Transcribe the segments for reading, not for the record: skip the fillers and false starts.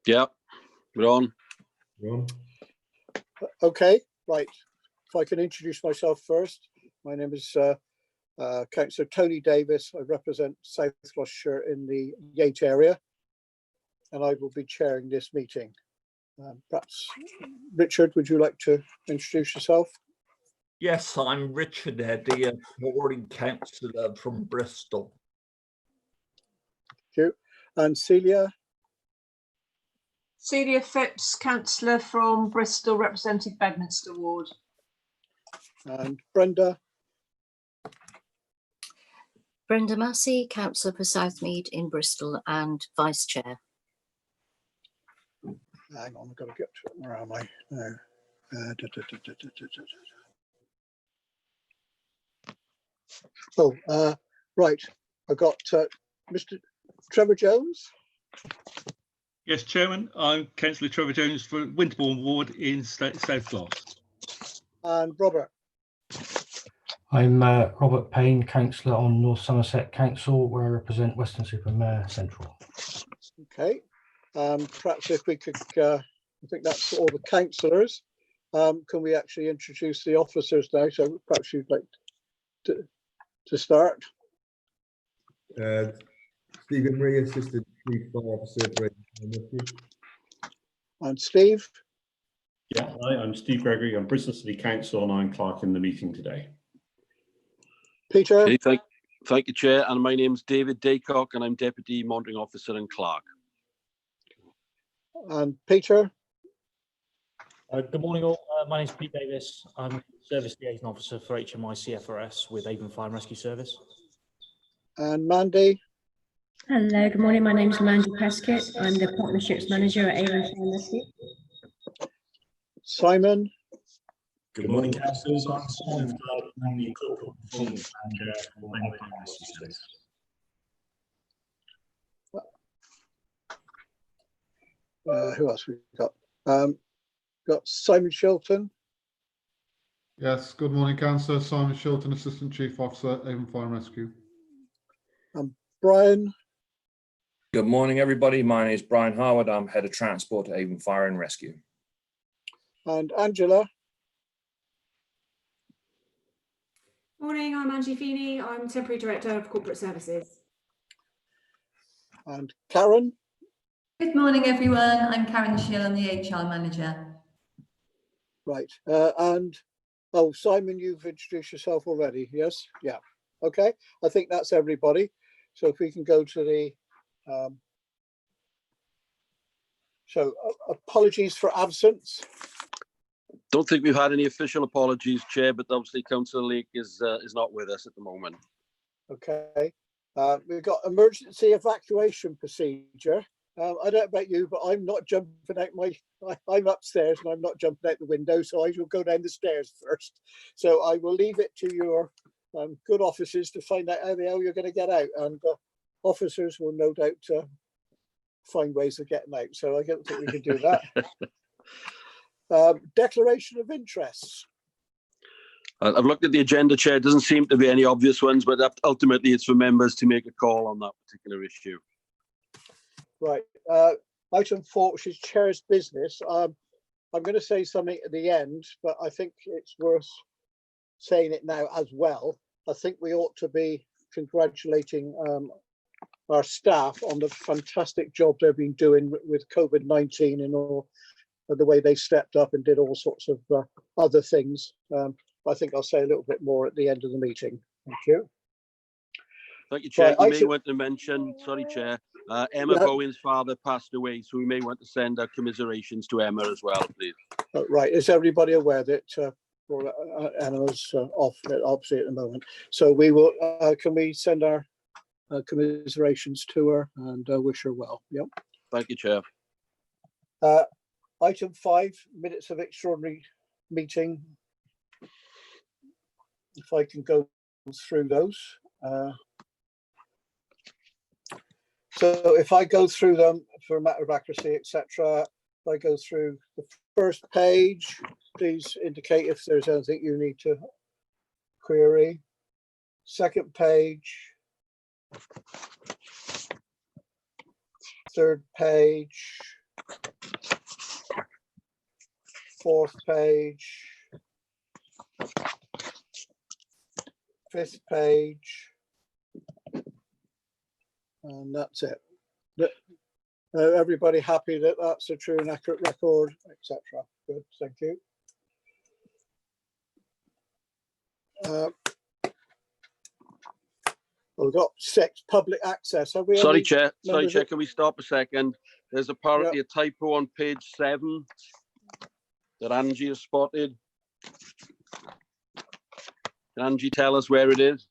Yeah, we're on. Okay, right. If I can introduce myself first. My name is Councillor Tony Davis. I represent South Gloucestershire in the Yate area, and I will be chairing this meeting. Perhaps, Richard, would you like to introduce yourself? Yes, I'm Richard Eddy, a boarding councillor from Bristol. Thank you. And Celia? Celia Phipps, councillor from Bristol, representing Bedminster Ward. And Brenda? Brenda Massey, councillor for Southmead in Bristol and vice chair. Hang on, I've got to get to it. Where am I now? Right. I've got Mr. Trevor Jones. Yes, Chairman. I'm Councillor Trevor Jones for Winterbourne Ward in South Gloss. And Robert. I'm Robert Payne, councillor on North Somerset Council, where I represent Weston-super-Mare Central. Okay. Perhaps if we could, I think that's all the councillors. Can we actually introduce the officers now? So perhaps you'd like to start. Stephen Ree, Assistant Chief Fire Officer for Rescue. And Steve. Yeah, hi, I'm Steve Gregory. I'm Bristol City Council and I'm clerk in the meeting today. Peter. Okay, thank you, Chair. And my name's David Daycock and I'm Deputy Monitoring Officer and Clerk. And Peter. Good morning all. My name is Pete Davis. I'm Service Liaison Officer for HMI CFRS with Avon Fire and Rescue Service. And Mandy. Hello, good morning. My name is Mandy Peskett. I'm the Partnerships Manager at Avon Fire and Rescue. Simon. Good morning, councillors. I'm Simon Clark, I'm the Corporate Performance Manager for Avon Fire and Rescue Service. Who else we got? Got Simon Shilton. Yes, good morning, Councillor. Simon Shilton, Assistant Chief Officer, Avon Fire and Rescue. Brian. Good morning, everybody. My name is Brian Harwood. I'm Head of Transport at Avon Fire and Rescue. And Angela. Morning, I'm Angie Feeney. I'm Temporary Director of Corporate Services. And Karen. Good morning, everyone. I'm Karen Schill. I'm the HR Manager. Right. Oh, Simon, you've introduced yourself already. Yes. Yeah. Okay. I think that's everybody. So if we can go to the apologies for absence. Don't think we've had any official apologies, Chair, but obviously Councillor Lake is not with us at the moment. Okay. We've got emergency evacuation procedure. I don't know about you, but I'm not jumping out I'm upstairs and I'm not jumping out the window, so I will go down the stairs first. So I will leave it to your good officers to find out how the hell you're going to get out, and officers will no doubt find ways of getting out. So I don't think we can do that. Declaration of interests. I've looked at the agenda, Chair. It doesn't seem to be any obvious ones, but ultimately it's for members to make a call on that particular issue. Right. Item 4, which is Chair's business. I'm going to say something at the end, but I think it's worth saying it now as well. I think we ought to be congratulating our staff on the fantastic job they've been doing with COVID-19 and all the way they stepped up and did all sorts of other things. I think I'll say a little bit more at the end of the meeting. Thank you. Thank you, Chair. Right, you may want to mention, sorry, Chair, Emma Bowen's father passed away, so we may want to send our commiserations to Emma as well, please. Right. Is everybody aware that Emma's off, obviously, at the moment? So we will, can we send our commiserations to her and wish her well? Yep. Thank you, Chair. Item 5, minutes of extraordinary meeting. If I can go through those. So if I go through them for a matter of accuracy, etc., if I go through the first page, please indicate if there's anything you need to query. Second page. Third page. Fourth page. Fifth page. And that's it. Everybody happy that that's a true and accurate record, etc. Good, thank you. We've got 6 public access. Have we? Sorry, Chair. Sorry, Chair. Can we stop a second? There's apparently a typo on page 7 that Angie has spotted. Can Angie tell us where it is?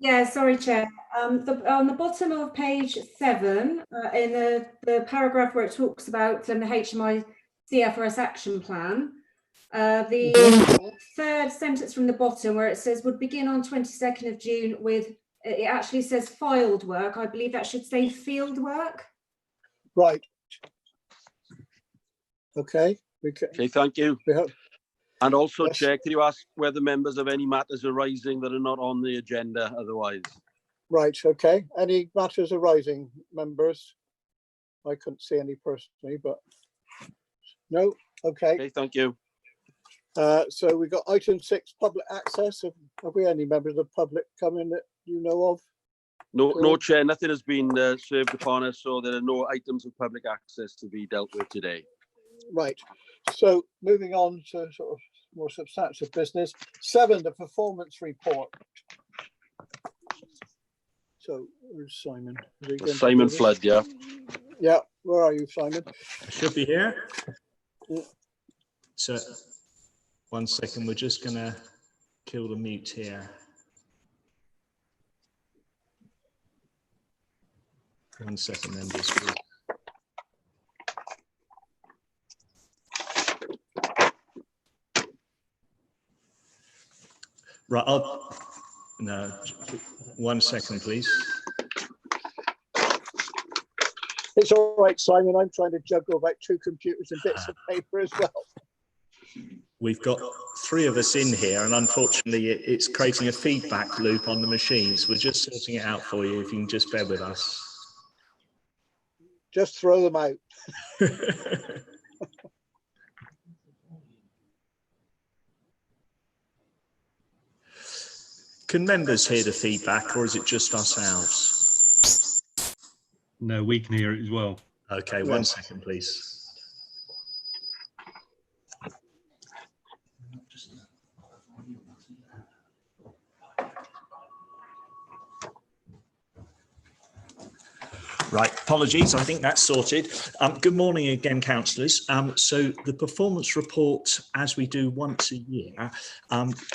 Yeah, sorry, Chair. On the bottom of page 7, in the paragraph where it talks about the HMI CFRS action plan, the third sentence from the bottom where it says would begin on 22nd of June with, it actually says filed work. I believe that should say field work. Right. Okay. Okay, thank you. And also, Yes. Chair, can you ask whether members have any matters arising that are not on the agenda otherwise? Right, okay. Any matters arising, members? I couldn't see any personally, but no, okay. Okay, thank you. So we've got item 6, public access. Have we any members of the public coming that you know of? No, Chair, nothing has been served upon us, so there are no items of public access to be dealt with today. Right. So moving on to sort of more substantial business. 7, the performance report. So where's Simon? Simon Flood, yeah. Yeah, where are you, Simon? I should be here. Yeah. So 1 second, we're just going to kill the mute here. 1 second, members. Right, no, 1 second, please. It's all right, Simon. I'm trying to juggle about 2 computers and bits of paper as well. We've got 3 of us in here, and unfortunately, it's creating a feedback loop on the machines. We're just sorting it out for you, if you can just bear with us. Just throw them out. Can members hear the feedback, or is it just ourselves? No, we can hear it as well. Okay, 1 second, please. Right, apologies, I think that's sorted. Good morning again, councillors. So the performance report, as we do once a year,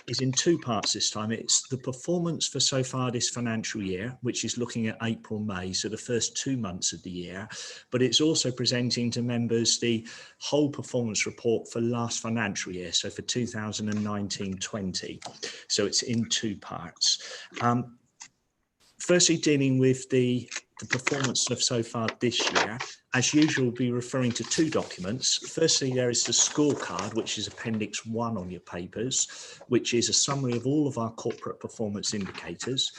is in 2 parts this time. It's the performance for so far this financial year, which is looking at April, May, so the first 2 months of the year, but it's also presenting to members the whole performance report for last financial year, so for 2019-20. So it's in 2 parts. Firstly, dealing with the performance of so far this year, as usual, we'll be referring to 2 documents. Firstly, there is the scorecard, which is Appendix 1 on your papers, which is a summary of all of our corporate performance indicators.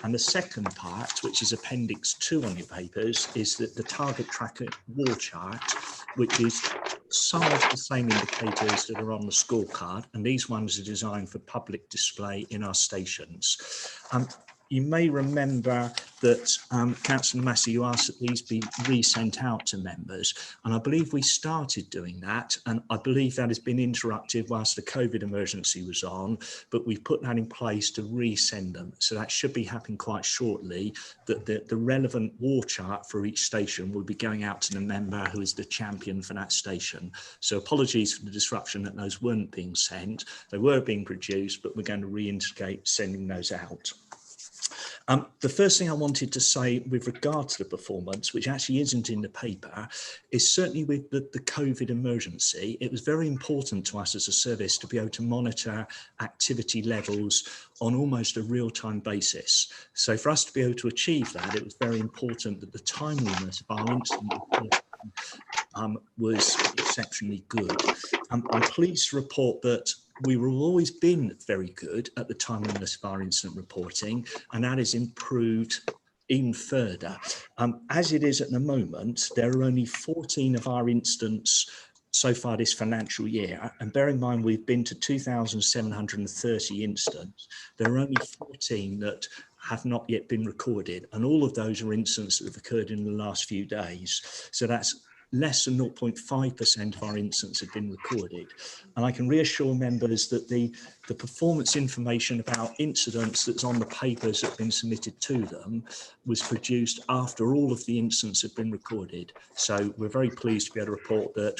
And the second part, which is Appendix 2 on your papers, is the target tracker wall chart, which is some of the same indicators that are on the scorecard. And these ones are designed for public display in our stations. You may remember that Councillor Massey, you asked that these be resent out to members, and I believe we started doing that, and I believe that has been interrupted whilst the COVID emergency was on, but we've put that in place to resend them. So that should be happening quite shortly, that the relevant war chart for each station will be going out to the member who is the champion for that station. So apologies for the disruption that those weren't being sent. They were being produced, but we're going to reinstigate sending those out. The first thing I wanted to say with regard to the performance, which actually isn't in the paper, is certainly with the COVID emergency, it was very important to us as a service to be able to monitor activity levels on almost a real-time basis. So for us to be able to achieve that, it was very important that the timeliness of our incident was exceptionally good. I'm pleased to report that we have always been very good at the timeliness of our incident reporting, and that has improved even further. As it is at the moment, there are only 14 of our incidents so far this financial year, and bear in mind we've been to 2,730 incidents. There are only 14 that have not yet been recorded, and all of those are incidents that have occurred in the last few days. So that's less than 0.5% of our incidents have been recorded. And I can reassure members that the performance information about incidents that's on the papers that have been submitted to them was produced after all of the incidents have been recorded. So we're very pleased to be able to report that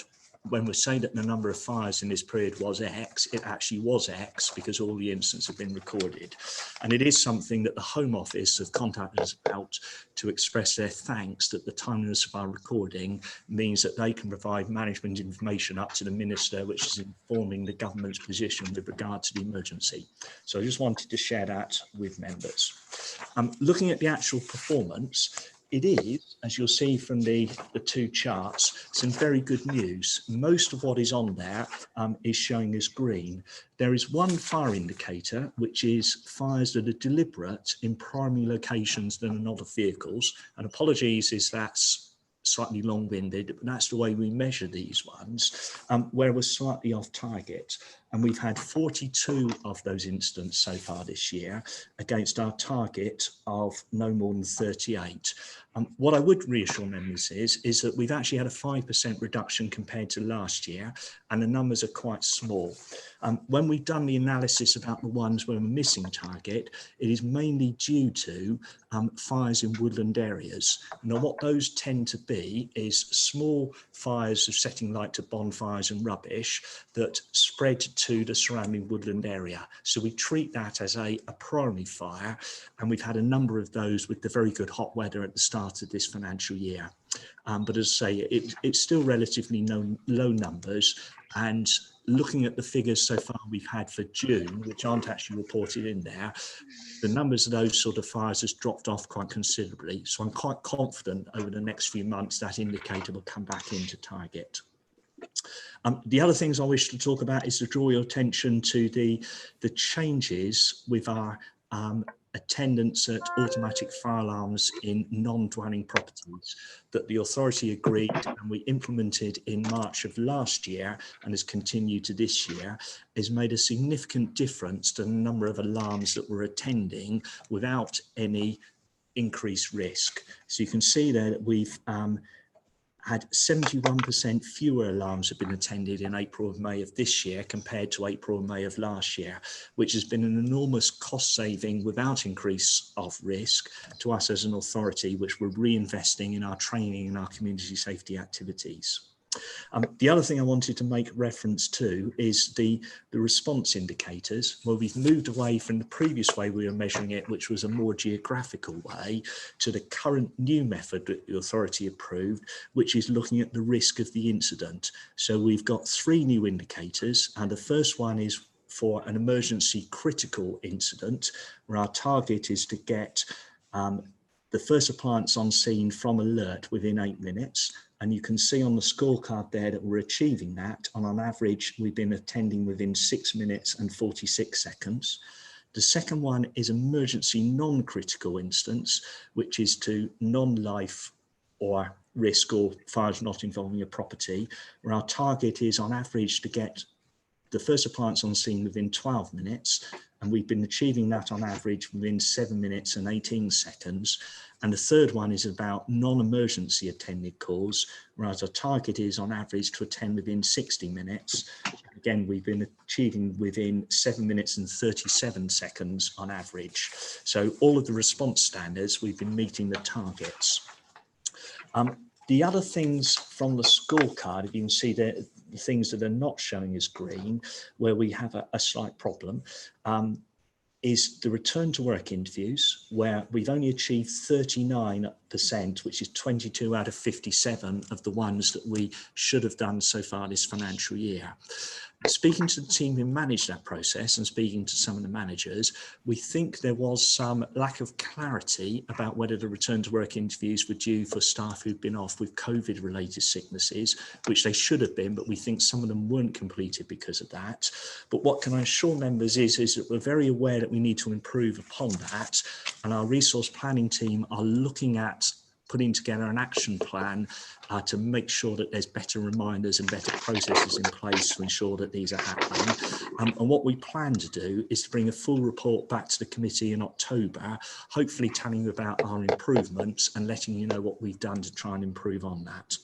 when we're saying that the number of fires in this period was X, it actually was X because all the incidents have been recorded. And it is something that the Home Office have contacted us about to express their thanks that the timeliness of our recording means that they can provide management information up to the Minister, which is informing the government's position with regard to the emergency. So I just wanted to share that with members. Looking at the actual performance, it is, as you'll see from the two charts, some very good news. Most of what is on there is showing as green. There is one fire indicator, which is fires that are deliberate in primary locations than in other vehicles. And apologies if that's slightly long-winded, but that's the way we measure these ones, where we're slightly off target. And we've had 42 of those incidents so far this year against our target of no more than 38. What I would reassure members is that we've actually had a 5% reduction compared to last year, and the numbers are quite small. When we've done the analysis about the ones where we're missing target, it is mainly due to fires in woodland areas. Now, what those tend to be is small fires of setting light to bonfires and rubbish that spread to the surrounding woodland area. So we treat that as a primary fire, and we've had a number of those with the very good hot weather at the start of this financial year. But as I say, it's still relatively low numbers, and looking at the figures so far we've had for June, which aren't actually reported in there, the numbers of those sort of fires has dropped off quite considerably. So I'm quite confident over the next few months that indicator will come back into target. The other things I wish to talk about is to draw your attention to the changes with our attendance at automatic fire alarms in non-dwelling properties that the authority agreed and we implemented in March of last year and has continued to this year, has made a significant difference to the number of alarms that we're attending without any increased risk. So you can see there that we've had 71% fewer alarms have been attended in April and May of this year compared to April and May of last year, which has been an enormous cost saving without increase of risk to us as an authority, which we're reinvesting in our training and our community safety activities. The other thing I wanted to make reference to is the response indicators, where we've moved away from the previous way we were measuring it, which was a more geographical way, to the current new method that the authority approved, which is looking at the risk of the incident. So we've got 3 new indicators, and the first one is for an emergency critical incident, where our target is to get the first appliance on scene from alert within 8 minutes. And you can see on the scorecard there that we're achieving that. And on average, we've been attending within 6 minutes and 46 seconds. The second one is emergency non-critical instance, which is to non-life or risk or fires not involving your property, where our target is on average to get the first appliance on scene within 12 minutes. And we've been achieving that on average within 7 minutes and 18 seconds. And the third one is about non-emergency attended calls, whereas our target is on average to attend within 60 minutes. Again, we've been achieving within 7 minutes and 37 seconds on average. So all of the response standards, we've been meeting the targets. The other things from the scorecard, if you can see the things that are not showing as green, where we have a slight problem, is the return to work interviews, where we've only achieved 39%, which is 22 out of 57 of the ones that we should have done so far this financial year. Speaking to the team who managed that process and speaking to some of the managers, we think there was some lack of clarity about whether the return to work interviews were due for staff who'd been off with COVID related sicknesses, which they should have been, but we think some of them weren't completed because of that. But what can I assure members is that we're very aware that we need to improve upon that, and our resource planning team are looking at putting together an action plan to make sure that there's better reminders and better processes in place to ensure that these are happening. And what we plan to do is to bring a full report back to the committee in October, hopefully telling you about our improvements and letting you know what we've done to try and improve on that.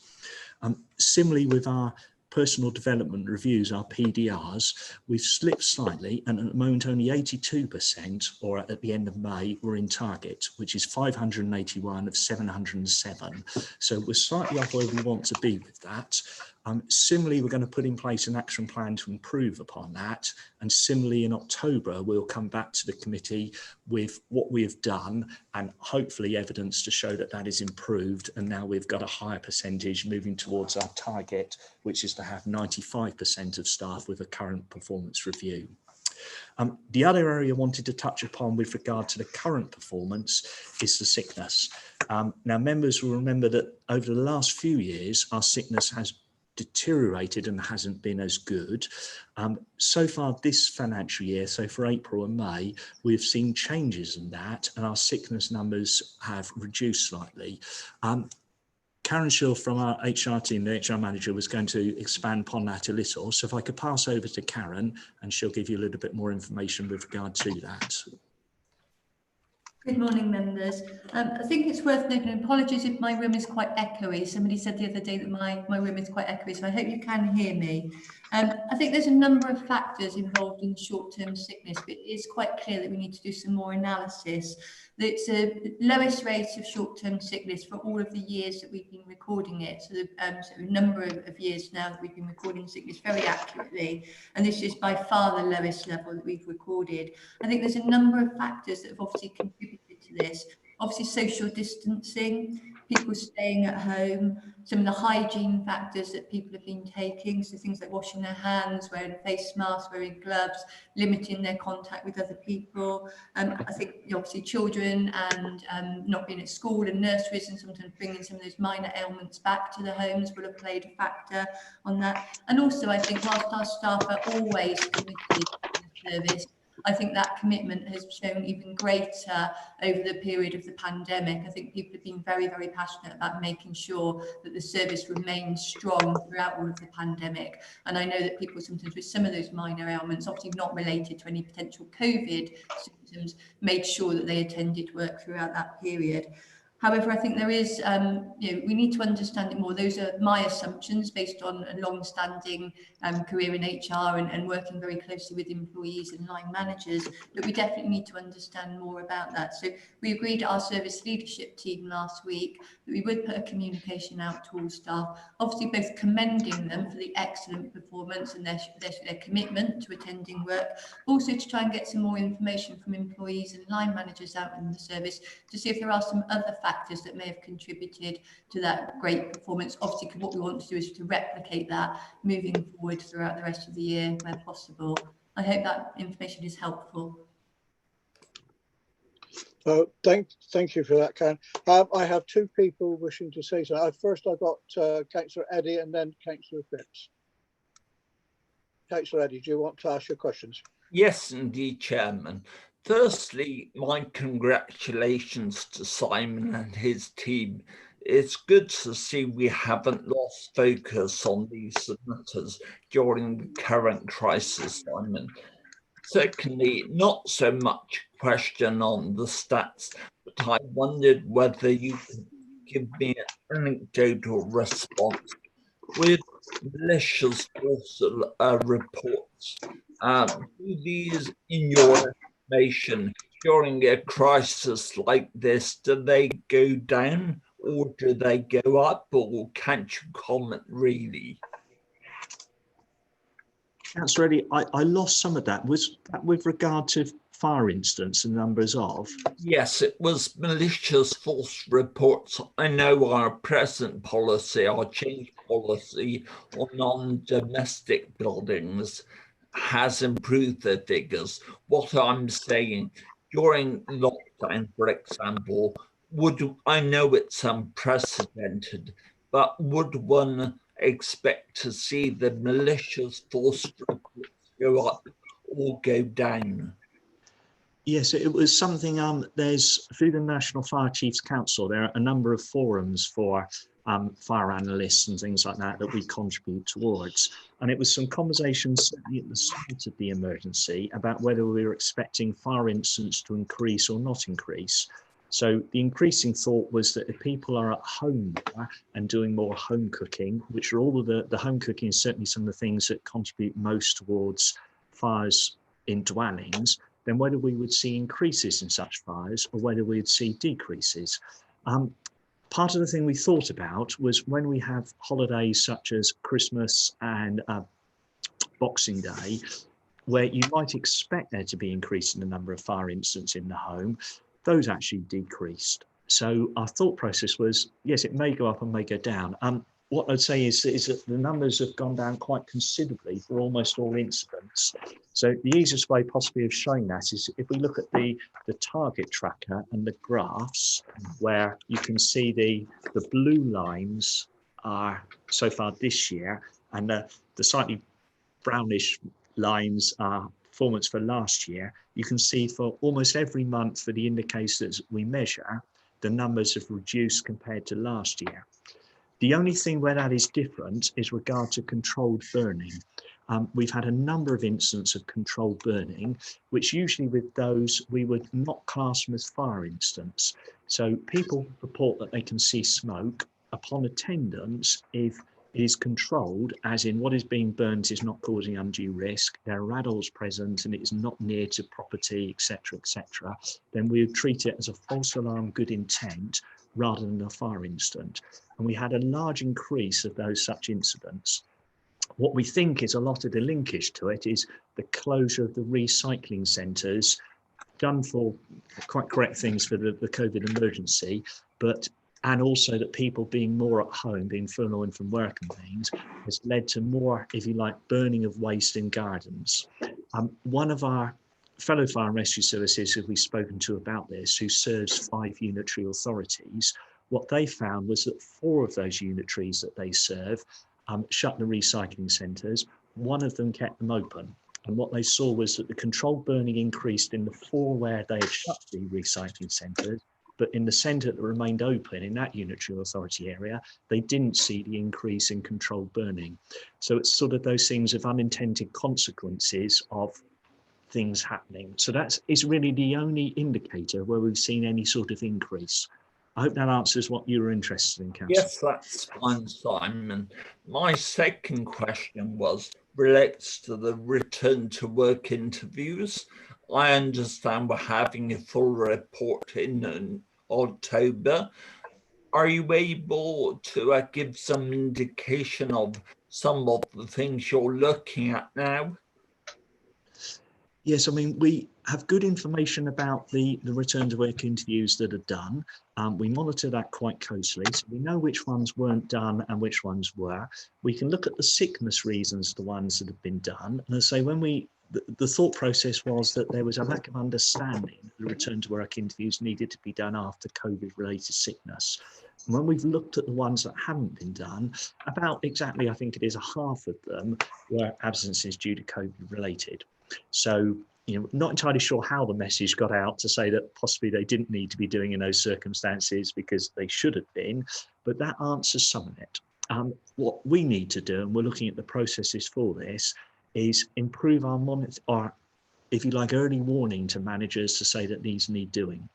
Similarly, with our personal development reviews, our PDRs, we've slipped slightly, and at the moment only 82%, or at the end of May, were in target, which is 581 of 707. So we're slightly off where we want to be with that. Similarly, we're going to put in place an action plan to improve upon that. And similarly, in October, we'll come back to the committee with what we have done and hopefully evidence to show that that is improved. And now we've got a higher percentage moving towards our target, which is to have 95% of staff with a current performance review. The other area I wanted to touch upon with regard to the current performance is the sickness. Now, members will remember that over the last few years, our sickness has deteriorated and hasn't been as good. So far this financial year, so for April and May, we've seen changes in that, and our sickness numbers have reduced slightly. Karen Shaw from our HR team, the HR manager, was going to expand upon that a little. So if I could pass over to Karen, and she'll give you a little bit more information with regard to that. Good morning, members. I think it's worth noting, apologies if my room is quite echoey. Somebody said the other day that my room is quite echoey, so I hope you can hear me. I think there's a number of factors involved in short-term sickness, but it is quite clear that we need to do some more analysis. It's the lowest rate of short-term sickness for all of the years that we've been recording it. So, so a number of years now that we've been recording sickness very accurately, and this is by far the lowest level that we've recorded. I think there's a number of factors that have obviously contributed to this. Obviously, social distancing, people staying at home, some of the hygiene factors that people have been taking, so things like washing their hands, wearing face masks, wearing gloves, limiting their contact with other people. I think obviously children and not being at school and nurseries, and sometimes bringing some of those minor ailments back to the homes will have played a factor on that. And also, I think whilst our staff are always committed to the service, I think that commitment has shown even greater over the period of the pandemic. I think people have been very, very passionate about making sure that the service remains strong throughout all of the pandemic. And I know that people sometimes with some of those minor ailments, obviously not related to any potential COVID symptoms, made sure that they attended work throughout that period. However, I think there is, we need to understand it more. Those are my assumptions based on a long-standing career in HR and working very closely with employees and line managers, but we definitely need to understand more about that. So we agreed at our service leadership team last week that we would put a communication out to all staff, obviously both commending them for the excellent performance and their commitment to attending work, also to try and get some more information from employees and line managers out in the service to see if there are some other factors that may have contributed to that great performance. Obviously, what we want to do is to replicate that moving forward throughout the rest of the year where possible. I hope that information is helpful. Thank you for that, Karen. I have two people wishing to say so. First, I got Councillor Eddy and then Councillor Phipps. Councillor Eddy, do you want to ask your questions? Yes, indeed, Chairman. Firstly, my congratulations to Simon and his team. It's good to see we haven't lost focus on these matters during the current crisis, Simon. Secondly, not so much question on the stats, but I wondered whether you could give me an anecdotal response with malicious reports. Do these, in your estimation, during a crisis like this, do they go down or do they go up, or can't you comment really? That's ready. I lost some of that. Was that with regard to fire incidents and numbers of? Yes, it was malicious false reports. I know our present policy, our change policy on non-domestic buildings has improved the figures. What I'm saying, during lockdown, for example, I know it's unprecedented, but would one expect to see the malicious force reports go up or go down? Yes, it was something, there's through the National Fire Chiefs Council, there are a number of forums for fire analysts and things like that that we contribute towards. And it was some conversations certainly at the start of the emergency about whether we were expecting fire incidents to increase or not increase. So the increasing thought was that if people are at home more and doing more home cooking, which are all of the home cooking is certainly some of the things that contribute most towards fires in dwellings, then whether we would see increases in such fires or whether we'd see decreases. Part of the thing we thought about was when we have holidays such as Christmas and Boxing Day, where you might expect there to be increase in the number of fire incidents in the home, those actually decreased. So our thought process was, yes, it may go up and may go down. What I'd say is that the numbers have gone down quite considerably for almost all incidents. So the easiest way possibly of showing that is if we look at the target tracker and the graphs, where you can see the blue lines are so far this year, and the slightly brownish lines are performance for last year. You can see for almost every month for the indicators we measure, the numbers have reduced compared to last year. The only thing where that is different is regard to controlled burning. We've had a number of incidents of controlled burning, which usually with those we would not class them as fire incidents. So people report that they can see smoke upon attendance if it is controlled, as in what is being burnt is not causing undue risk, there are adults present and it is not near to property, etc., etc., then we would treat it as a false alarm good intent rather than a fire incident. And we had a large increase of those such incidents. What we think is a lot of the linkage to it is the closure of the recycling centres, done for quite correct things for the COVID emergency, and also that people being more at home, being furloughed from work and things, has led to more, if you like, burning of waste in gardens. One of our fellow fire and rescue services who we've spoken to about this, who serves 5 unitary authorities, what they found was that 4 of those unitaries that they serve shut the recycling centres. 1 of them kept them open. And what they saw was that the controlled burning increased in the 4 where they had shut the recycling centres, but in the centre that remained open in that unitary authority area, they didn't see the increase in controlled burning. So it's sort of those things of unintended consequences of things happening. So is really the only indicator where we've seen any sort of increase. I hope that answers what you were interested in, Councillor. Yes, that's fine, Simon. My second question relates to the return to work interviews. I understand we're having a full report in October. Are you able to give some indication of some of the things you're looking at now? Yes, I mean, we have good information about the return to work interviews that are done. We monitor that quite closely, so we know which ones weren't done and which ones were. We can look at the sickness reasons, the ones that have been done. And I say when the thought process was that there was a lack of understanding that the return to work interviews needed to be done after COVID-related sickness. And when we've looked at the ones that haven't been done, about exactly, I think it is, a half of them were absences due to COVID-related. So, not entirely sure how the message got out to say that possibly they didn't need to be doing in those circumstances because they should have been, but that answers some of it. What we need to do, and we're looking at the processes for this, is improve our if you like, early warning to managers to say that these need doing.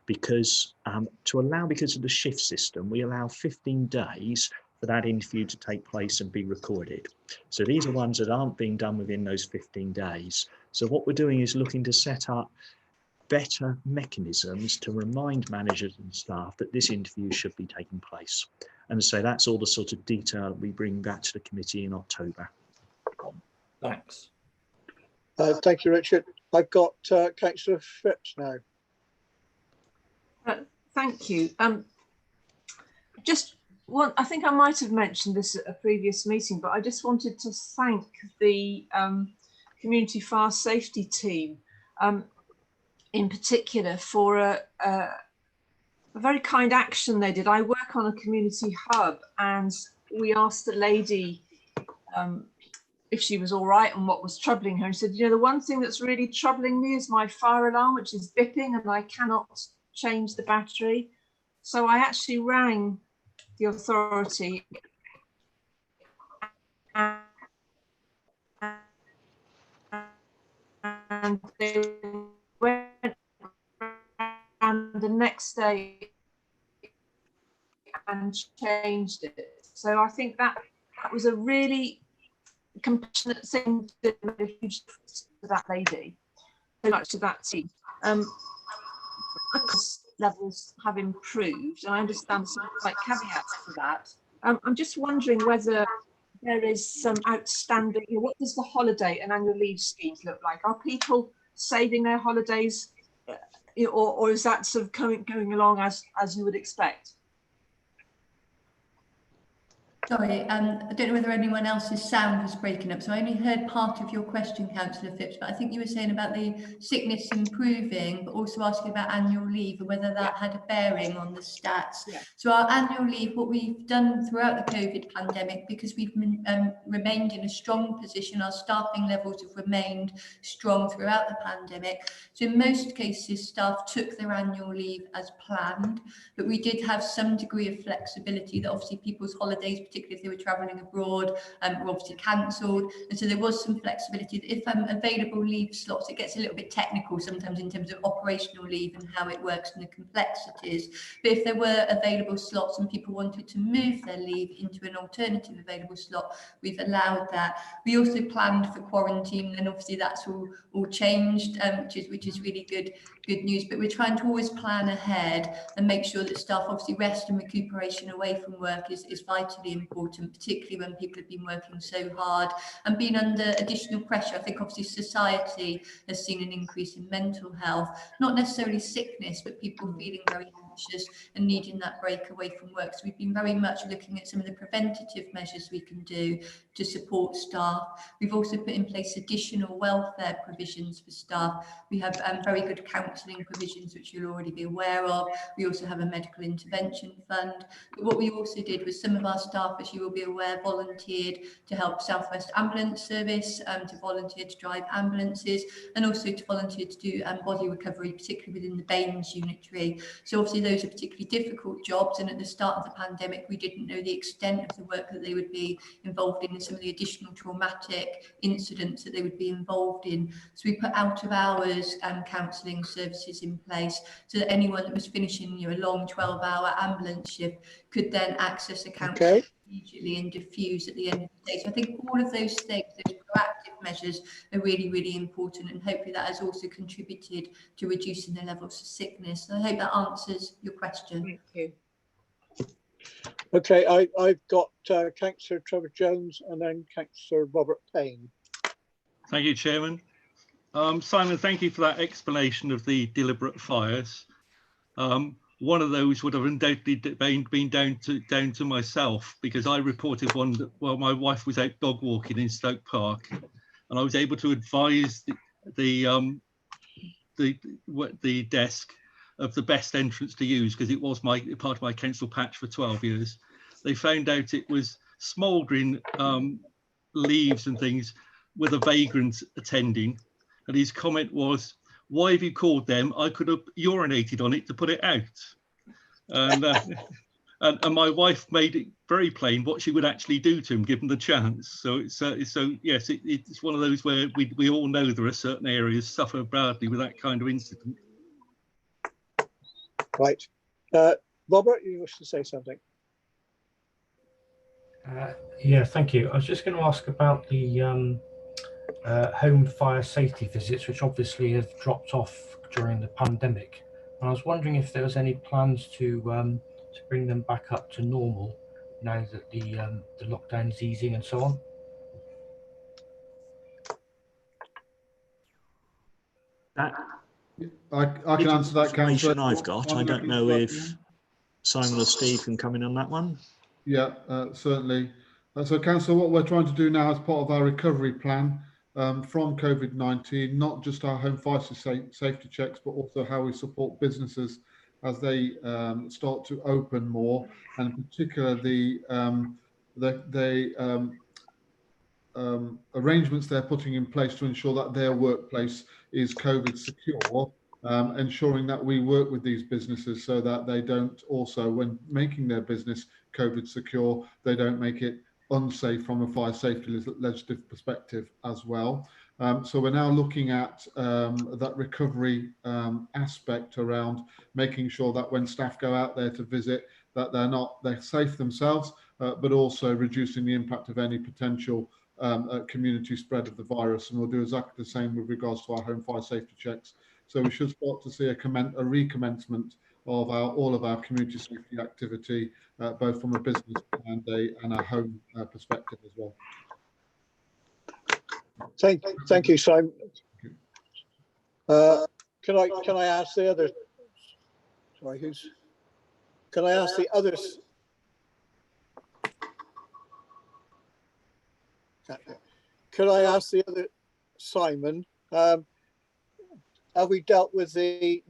Because because of the shift system, we allow 15 days for that interview to take place and be recorded. So these are ones that aren't being done within those 15 days. So what we're doing is looking to set up better mechanisms to remind managers and staff that this interview should be taking place. And so that's all the sort of detail we bring back to the committee in October. Thanks. Thank you, Richard. I've got Councillor Phipps now. Thank you. Just Well, I think I might have mentioned this at a previous meeting, but I just wanted to thank the community fire safety team in particular for a very kind action they did. I work on a community hub, and we asked the lady if she was all right and what was troubling her. And she said, you know, the one thing that's really troubling me is my fire alarm, which is bipping, and I cannot change the battery. So I actually rang the authority and they went and the next day and changed it. So I think that was a really compassionate thing that made a huge difference to that lady. So much to that team. Levels have improved, and I understand some like caveats to that. I'm just wondering whether there is some outstanding, you know, what does the holiday and annual leave schemes look like? Are people saving their holidays, or is that sort of going along as you would expect? Sorry, I don't know whether anyone else's sound was breaking up, so I only heard part of your question, Councillor Phipps, but I think you were saying about the sickness improving, but also asking about annual leave and whether that had a bearing on the stats. Yeah. So our annual leave, what we've done throughout the COVID pandemic, because we've remained in a strong position, our staffing levels have remained strong throughout the pandemic. So in most cases, staff took their annual leave as planned, but we did have some degree of flexibility that obviously people's holidays, particularly if they were travelling abroad, were obviously cancelled. And so there was some flexibility. If available leave slots, it gets a little bit technical sometimes in terms of operational leave and how it works and the complexities. But if there were available slots and people wanted to move their leave into an alternative available slot, we've allowed that. We also planned for quarantine, and obviously that's all changed, which is really good news. But we're trying to always plan ahead and make sure that staff, obviously rest and recuperation away from work is vitally important, particularly when people have been working so hard and been under additional pressure. I think obviously society has seen an increase in mental health, not necessarily sickness, but people feeling very anxious and needing that break away from work. So we've been very much looking at some of the preventative measures we can do to support staff. We've also put in place additional welfare provisions for staff. We have very good counselling provisions, which you'll already be aware of. We also have a medical intervention fund. But what we also did was some of our staff, as you will be aware, volunteered to help South West Ambulance Service, to volunteer to drive ambulances, and also to volunteer to do body recovery, particularly within the Baines unitary. So obviously those are particularly difficult jobs, and at the start of the pandemic we didn't know the extent of the work that they would be involved in and some of the additional traumatic incidents that they would be involved in. So we put out of hours counselling services in place so that anyone that was finishing a long 12-hour ambulance shift could then access a counsellor immediately and diffuse at the end of the day. So I think all of those things, those proactive measures, are really, really important, and hopefully that has also contributed to reducing the levels of sickness. So I hope that answers your question. Thank you. Okay, I've got Councillor Trevor Jones and then Councillor Robert Payne. Thank you, Chairman. Simon, thank you for that explanation of the deliberate fires. One of those would have undoubtedly been down to myself, because I reported one that, well, my wife was out dog walking in Stoke Park, and I was able to advise the desk of the best entrance to use, because it was part of my council patch for 12 years. They found out it was smouldering leaves and things with a vagrant attending, and his comment was, "Why have you called them? I could have urinated on it to put it out." And and my wife made it very plain what she would actually do to him given the chance. So yes, it's one of those where we all know there are certain areas suffer badly with that kind of incident. Right, Robert, you wish to say something? Yeah, thank you. I was just going to ask about the home fire safety visits, which obviously have dropped off during the pandemic. And I was wondering if there was any plans to bring them back up to normal now that the lockdown is easing and so on. I can answer that, Councillor. I've got. I don't know if Simon or Steve can come in on that one. Yeah, certainly. So, Council, what we're trying to do now as part of our recovery plan from COVID-19, not just our home fire safety checks, but also how we support businesses as they start to open more, and in particular the arrangements they're putting in place to ensure that their workplace is COVID secure, ensuring that we work with these businesses so that they don't also, when making their business COVID secure, they don't make it unsafe from a fire safety legislative perspective as well. So we're now looking at that recovery aspect around making sure that when staff go out there to visit, that they're safe themselves, but also reducing the impact of any potential community spread of the virus. And we'll do exactly the same with regards to our home fire safety checks. So we should start to see a recommencement of all of our community safety activity, both from a business and a home perspective as well. Thank you, Simon. Can I ask the other? Sorry, who's? Can I ask the others? Could I ask the other, Simon? Have we dealt with the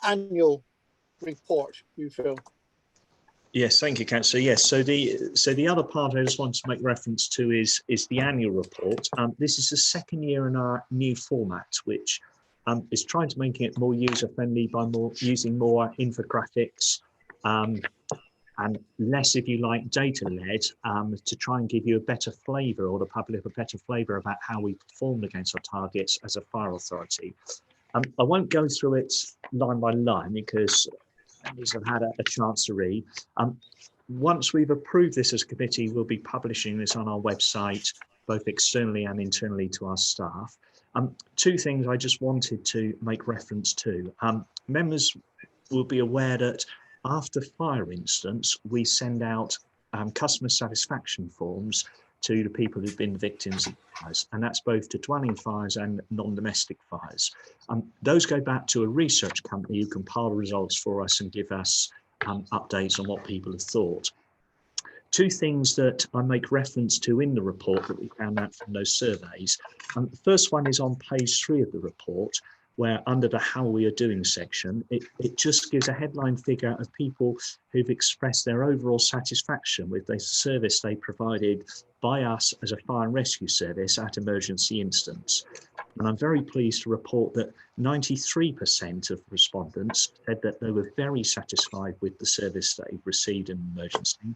annual report, you feel? Yes, thank you, Councillor. Yes, so the other part I just want to make reference to is the annual report. This is the second year in our new format, which is trying to make it more user friendly by using more infographics and less, if you like, data led, to try and give you a better flavour, or the public a better flavour about how we performed against our targets as a fire authority. I won't go through it line by line because members have had a chance to read. Once we've approved this as a committee, we'll be publishing this on our website, both externally and internally to our staff. Two things I just wanted to make reference to. Members will be aware that after fire incidents, we send out customer satisfaction forms to the people who've been victims of fires, and that's both to dwelling fires and non-domestic fires. Those go back to a research company who compile the results for us and give us updates on what people have thought. Two things that I make reference to in the report that we found out from those surveys. The first one is on page 3 of the report, where under the how we are doing section, it just gives a headline figure of people who've expressed their overall satisfaction with the service they provided by us as a fire and rescue service at emergency instance. And I'm very pleased to report that 93% of respondents said that they were very satisfied with the service they received in an emergency.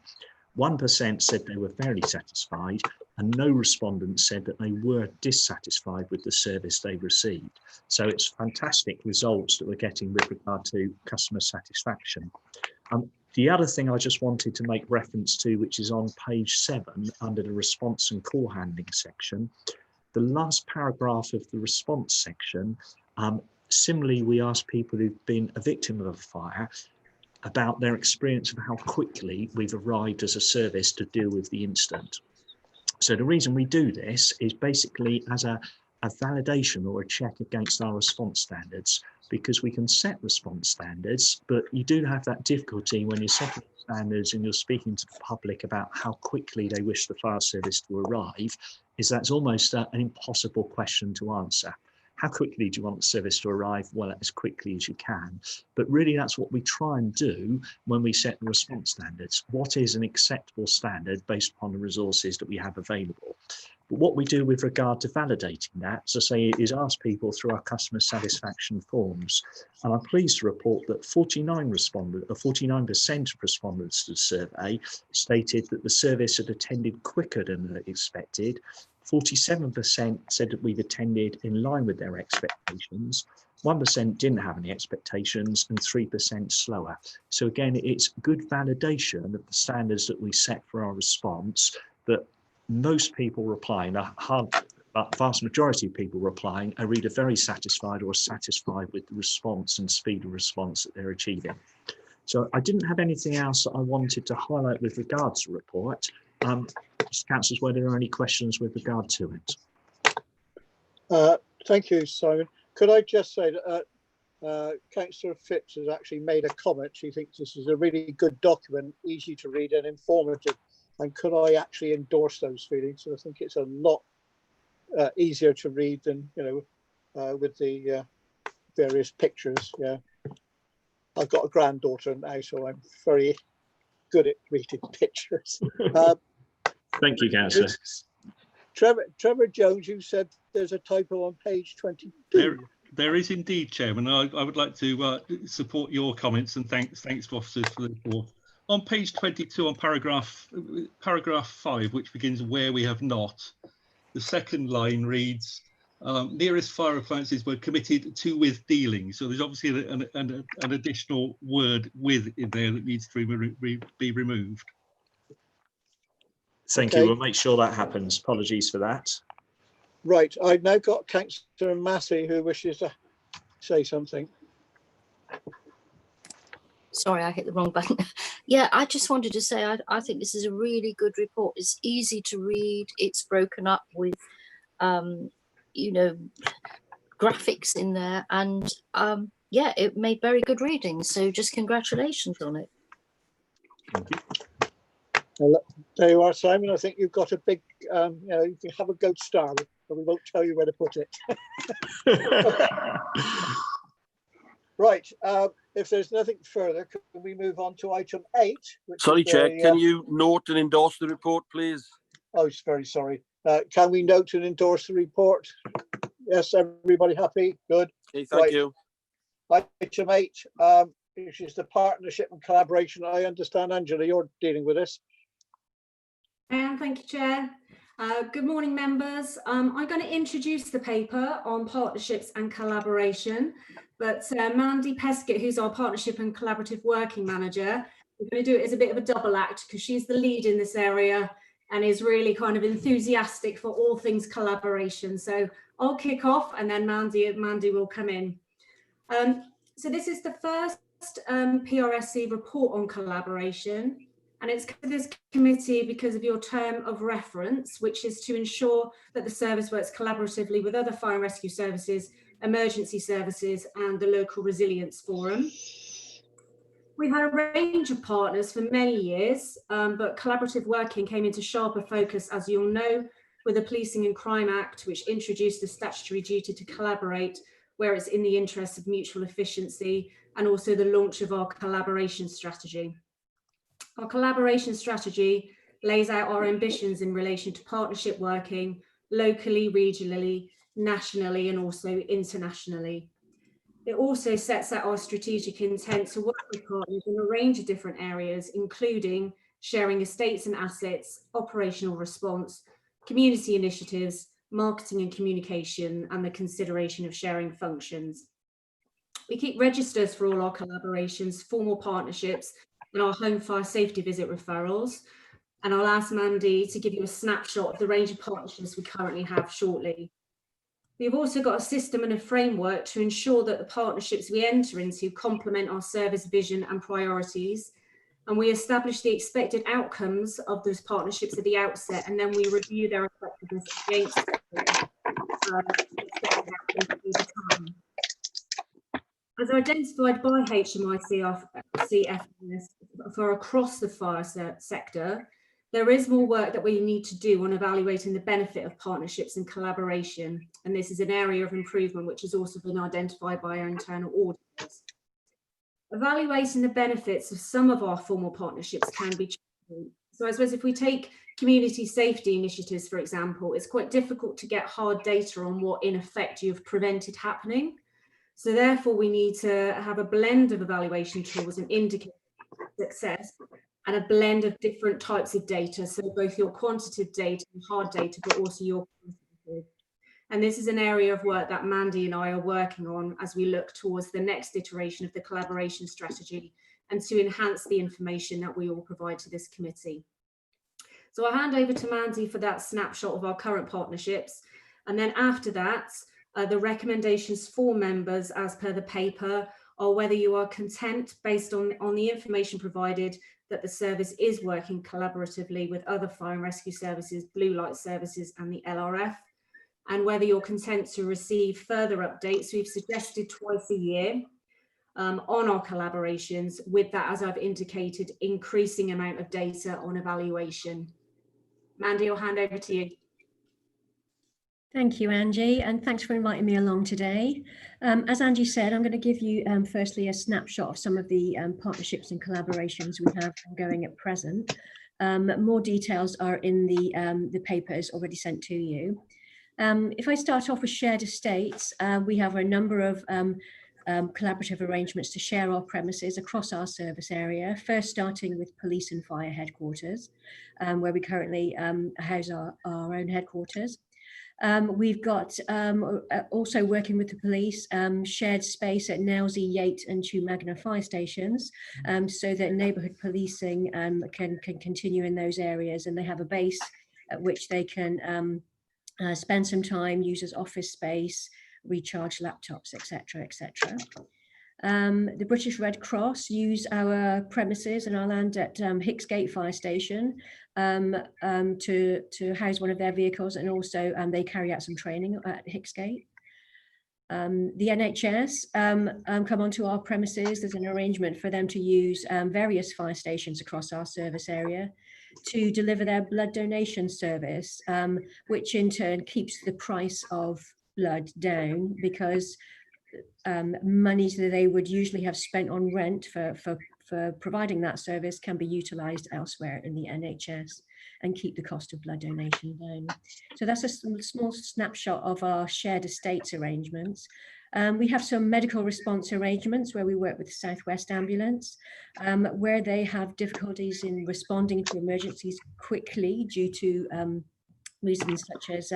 1% said they were very satisfied, and no respondents said that they were dissatisfied with the service they received. So it's fantastic results that we're getting with regard to customer satisfaction. The other thing I just wanted to make reference to, which is on page 7 under the response and call handling section, the last paragraph of the response section, similarly, we asked people who've been a victim of a fire about their experience of how quickly we've arrived as a service to deal with the incident. So the reason we do this is basically as a validation or a check against our response standards, because we can set response standards, but you do have that difficulty when you're setting standards and you're speaking to the public about how quickly they wish the fire service to arrive, is that's almost an impossible question to answer. How quickly do you want the service to arrive? Well, as quickly as you can. But really, that's what we try and do when we set the response standards. What is an acceptable standard based upon the resources that we have available? But what we do with regard to validating that, as I say, is ask people through our customer satisfaction forms. And I'm pleased to report that 49% of respondents to the survey stated that the service had attended quicker than they expected. 47% said that we've attended in line with their expectations, 1% didn't have any expectations, and 3% slower. So again, it's good validation of the standards that we set for our response, that most people replying, a vast majority of people replying, are either very satisfied or satisfied with the response and speed of response that they're achieving. So I didn't have anything else that I wanted to highlight with regards to the report. Councillors, were there any questions with regard to it? Thank you, Simon. Could I just say that Councillor Phipps has actually made a comment. She thinks this is a really good document, easy to read and informative. And could I actually endorse those feelings? So I think it's a lot easier to read than, with the various pictures. Yeah, I've got a granddaughter now, so I'm very good at reading pictures. Thank you, Councillor. Trevor Jones, you said there's a typo on page 22. There is indeed, Chairman. I would like to support your comments and thanks to officers for the report. On page 22, on paragraph 5, which begins where we have not, the second line reads, nearest fire appliances were committed to with dealing. So there's obviously an additional word with in there that needs to be removed. Thank you. We'll make sure that happens. Apologies for that. Right. I've now got Councillor Massey who wishes to say something. Sorry, I hit the wrong button. Yeah, I just wanted to say I think this is a really good report. It's easy to read. It's broken up with, graphics in there, and yeah, it made very good reading. So just congratulations on it. Thank you. Well, there you are, Simon. I think you've got a big, you can have a gold star, but we won't tell you where to put it. Right. If there's nothing further, can we move on to item 8? Sorry, Chair, can you note and endorse the report, please? Oh, very sorry. Can we note and endorse the report? Yes, everybody happy? Good. Okay, thank you. Item 8, which is the partnership and collaboration. I understand, Angela, you're dealing with this. Thank you, Chair. Good morning, members. I'm going to introduce the paper on partnerships and collaboration, but Mandy Peskett, who's our partnership and collaborative working manager, we're going to do it as a bit of a double act because she's the lead in this area and is really kind of enthusiastic for all things collaboration. So I'll kick off and then Mandy will come in. So this is the first PRSC report on collaboration. And it's this committee because of your term of reference, which is to ensure that the service works collaboratively with other fire and rescue services, emergency services, and the local resilience forum. We've had a range of partners for many years, but collaborative working came into sharper focus, as you'll know, with the Policing and Crime Act, which introduced the statutory duty to collaborate where it's in the interest of mutual efficiency, and also the launch of our collaboration strategy. Our collaboration strategy lays out our ambitions in relation to partnership working locally, regionally, nationally, and also internationally. It also sets out our strategic intent to work with partners in a range of different areas, including sharing estates and assets, operational response, community initiatives, marketing and communication, and the consideration of sharing functions. We keep registers for all our collaborations, formal partnerships, and our home fire safety visit referrals. And I'll ask Mandy to give you a snapshot of the range of partnerships we currently have shortly. We've also got a system and a framework to ensure that the partnerships we enter into complement our service vision and priorities. And we establish the expected outcomes of those partnerships at the outset, and then we review their effectiveness against expected outcomes over time. As identified by HMICFS for across the fire sector, there is more work that we need to do on evaluating the benefit of partnerships and collaboration. And this is an area of improvement which has also been identified by our internal auditors. Evaluating the benefits of some of our formal partnerships can be challenging. So I suppose if we take community safety initiatives, for example, it's quite difficult to get hard data on what in effect you've prevented happening. So therefore, we need to have a blend of evaluation tools and indicators of success, and a blend of different types of data. So both your quantitative data and hard data, but also your quantitative. And this is an area of work that Mandy and I are working on as we look towards the next iteration of the collaboration strategy and to enhance the information that we all provide to this committee. So I'll hand over to Mandy for that snapshot of our current partnerships. And then after that, the recommendations for members as per the paper are whether you are content based on the information provided that the service is working collaboratively with other fire and rescue services, blue light services and the LRF, and whether you're content to receive further updates. We've suggested twice a year on our collaborations, with that, as I've indicated, increasing amount of data on evaluation. Mandy, I'll hand over to you. Thank you, Angie, and thanks for inviting me along today. As Angie said, I'm going to give you firstly a snapshot of some of the partnerships and collaborations we have ongoing at present. More details are in the papers already sent to you. If I start off with shared estates, we have a number of collaborative arrangements to share our premises across our service area, first starting with police and fire headquarters, where we currently house our own headquarters. We've got also working with the police, shared space at Nailsea, Yate and Chew Magna fire stations, so that neighbourhood policing can continue in those areas, and they have a base at which they can spend some time, use as office space, recharge laptops, etc., etc. The British Red Cross use our premises and our land at Hicksgate Fire Station to house one of their vehicles, and also they carry out some training at Hicksgate. The NHS come onto our premises. There's an arrangement for them to use various fire stations across our service area to deliver their blood donation service, which in turn keeps the price of blood down, because monies that they would usually have spent on rent for providing that service can be utilised elsewhere in the NHS and keep the cost of blood donation down. So that's a small snapshot of our shared estates arrangements. We have some medical response arrangements where we work with South West Ambulance, where they have difficulties in responding to emergencies quickly due to reasons such as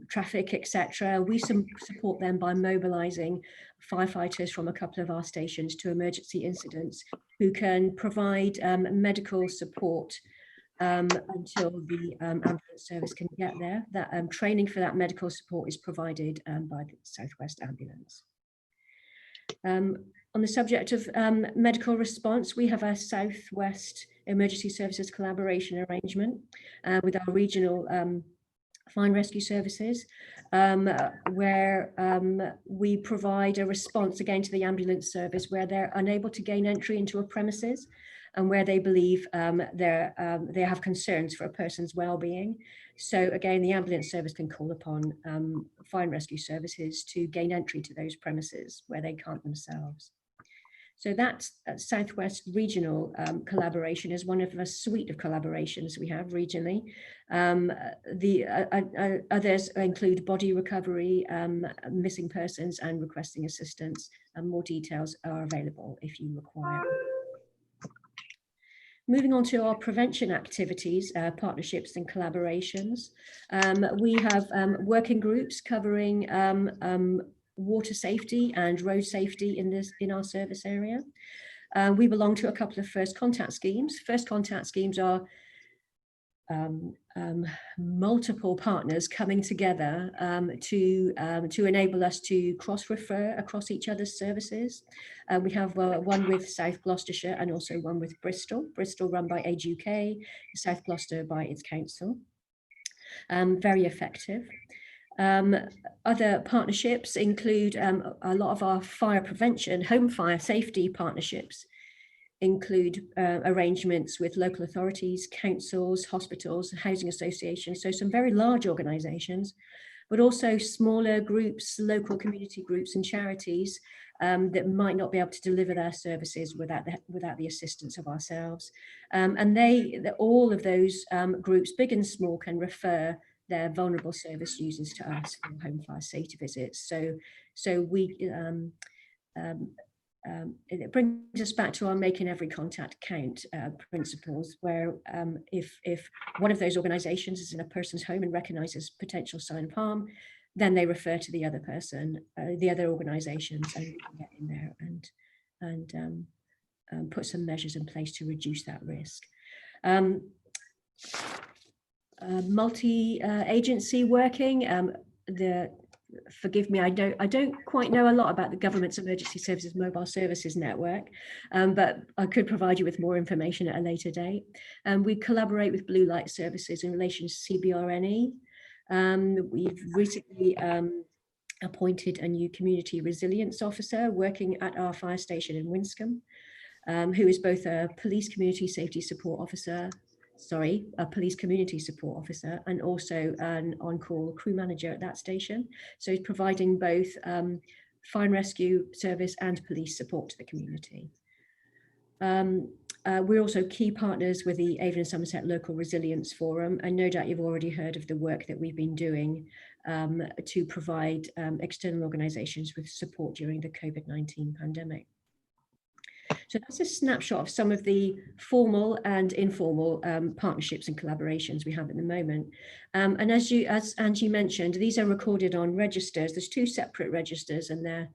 traffic, etc. We support them by mobilising firefighters from a couple of our stations to emergency incidents, who can provide medical support until the ambulance service can get there. That training for that medical support is provided by the South West Ambulance. On the subject of medical response, we have a South West Emergency Services collaboration arrangement with our regional fire and rescue services, where we provide a response again to the ambulance service where they're unable to gain entry into a premises, and where they believe they have concerns for a person's well-being. So again, the ambulance service can call upon fire and rescue services to gain entry to those premises where they can't themselves. So that's Southwest Regional collaboration is one of a suite of collaborations we have regionally. The others include body recovery, missing persons, and requesting assistance. And more details are available if you require. Moving on to our prevention activities, partnerships and collaborations. We have working groups covering water safety and road safety in our service area. We belong to a couple of first contact schemes. First contact schemes are multiple partners coming together to enable us to cross-refer across each other's services. We have one with South Gloucestershire and also one with Bristol. Bristol run by Age UK, South Gloucester by its council. Very effective. Other partnerships include a lot of our fire prevention, home fire safety partnerships include arrangements with local authorities, councils, hospitals, housing associations, so some very large organisations, but also smaller groups, local community groups and charities that might not be able to deliver their services without the assistance of ourselves. And all of those groups, big and small, can refer their vulnerable service users to us for home fire safety visits. So we it brings us back to our making every contact count principles, where if one of those organisations is in a person's home and recognises potential sign of harm, then they refer to the other person, the other organisations, and we can get in there and put some measures in place to reduce that risk. Multi-agency working. Forgive me, I don't quite know a lot about the government's emergency services mobile services network, but I could provide you with more information at a later date. We collaborate with Blue Light Services in relation to CBRNE. We've recently appointed a new community resilience officer working at our fire station in Winscombe, who is both a police community safety support officer, a police community support officer, and also an on-call crew manager at that station. So he's providing both fire and rescue service and police support to the community. We're also key partners with the Avon and Somerset Local Resilience Forum, and no doubt you've already heard of the work that we've been doing to provide external organisations with support during the COVID-19 pandemic. So that's a snapshot of some of the formal and informal partnerships and collaborations we have at the moment. And as Angie mentioned, these are recorded on registers. There's 2 separate registers, and the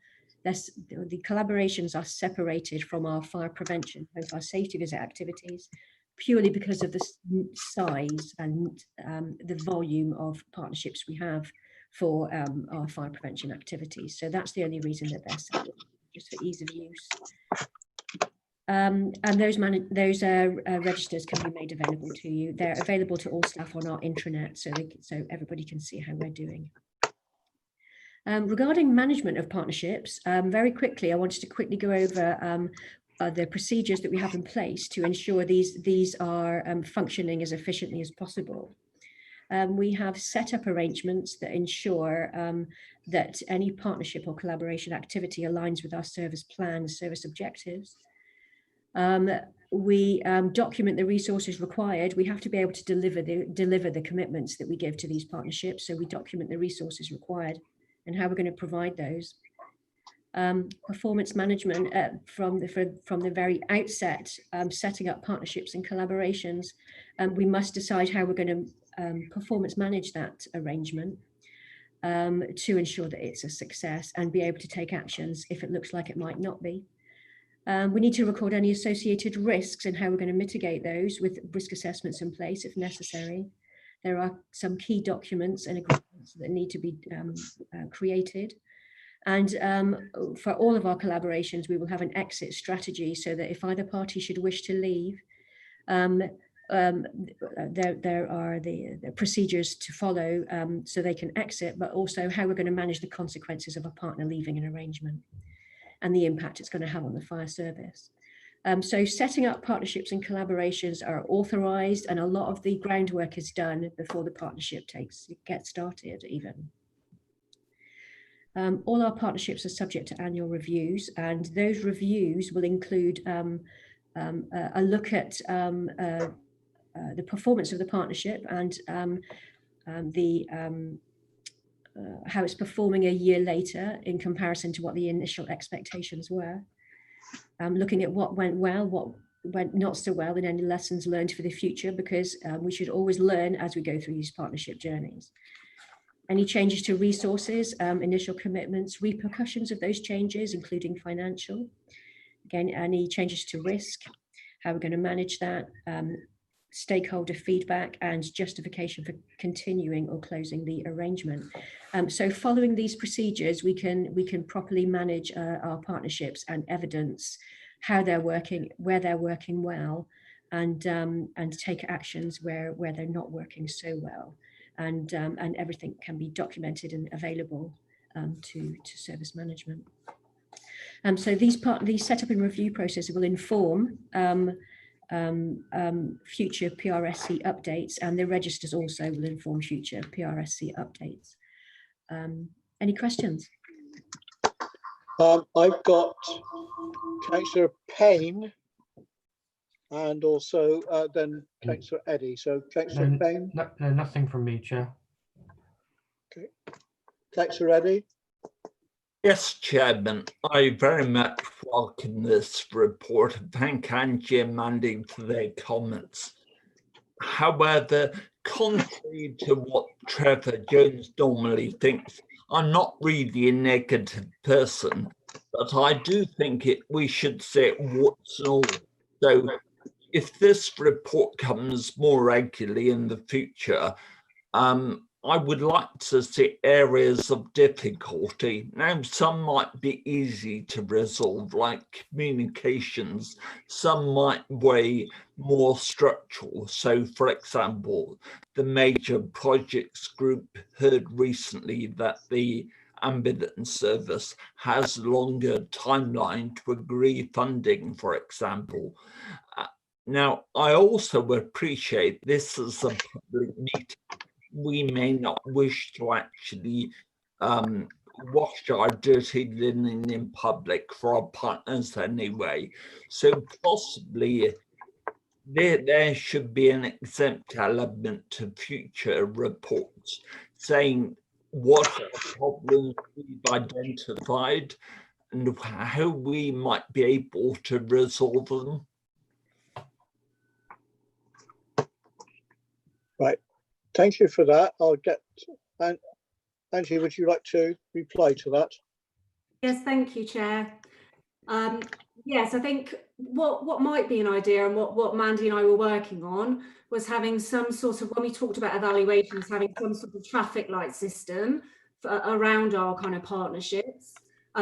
collaborations are separated from our fire prevention, both our safety visit activities, purely because of the size and the volume of partnerships we have for our fire prevention activities. So that's the only reason that they're separate, just for ease of use. And those registers can be made available to you. They're available to all staff on our intranet, so everybody can see how we're doing. Regarding management of partnerships, very quickly, I wanted to quickly go over the procedures that we have in place to ensure these are functioning as efficiently as possible. We have set up arrangements that ensure that any partnership or collaboration activity aligns with our service plans, service objectives. We document the resources required. We have to be able to deliver the commitments that we give to these partnerships. So we document the resources required and how we're going to provide those. Performance management from the very outset, setting up partnerships and collaborations. We must decide how we're going to performance manage that arrangement to ensure that it's a success and be able to take actions if it looks like it might not be. We need to record any associated risks and how we're going to mitigate those with risk assessments in place if necessary. There are some key documents and agreements that need to be created. And for all of our collaborations, we will have an exit strategy so that if either party should wish to leave, there are the procedures to follow so they can exit, but also how we're going to manage the consequences of a partner leaving an arrangement and the impact it's going to have on the fire service. So setting up partnerships and collaborations are authorised, and a lot of the groundwork is done before the partnership gets started even. All our partnerships are subject to annual reviews, and those reviews will include a look at the performance of the partnership and how it's performing a year later in comparison to what the initial expectations were. Looking at what went well, what went not so well, and any lessons learned for the future, because we should always learn as we go through these partnership journeys. Any changes to resources, initial commitments, repercussions of those changes, including financial. Again, any changes to risk, how we're going to manage that, stakeholder feedback, and justification for continuing or closing the arrangement. So following these procedures, we can properly manage our partnerships and evidence how they're working, where they're working well, and take actions where they're not working so well. And everything can be documented and available to service management. So these setup and review processes will inform future PRSC updates, and the registers also will inform future PRSC updates. Any questions? I've got Councillor Payne and also then Councillor Eddy. So Councillor Payne. No, nothing from me, Chair. Okay. Councillor Eddy. Yes, Chairman, I very much welcome this report. Thank Angie and Mandy for their comments. However, contrary to what Trevor Jones normally thinks, I'm not really a negative person, but I do think we should say what's and all. So if this report comes more regularly in the future, I would like to see areas of difficulty. Now, some might be easy to resolve, like communications. Some might weigh more structural. So, for example, the major projects group heard recently that the ambulance service has longer timeline to agree funding, for example. Now, I also appreciate this as a public meeting. We may not wish to actually wash our dirty linen in public for our partners anyway. So possibly there should be an exempt element to future reports saying what problems we've identified and how we might be able to resolve them. Right. Thank you for that. I'll get Angie, would you like to reply to that? Yes, thank you, Chair. Yes, I think what might be an idea, and what Mandy and I were working on, was having some sort of, when we talked about evaluations, having some sort of traffic light system around our kind of partnerships.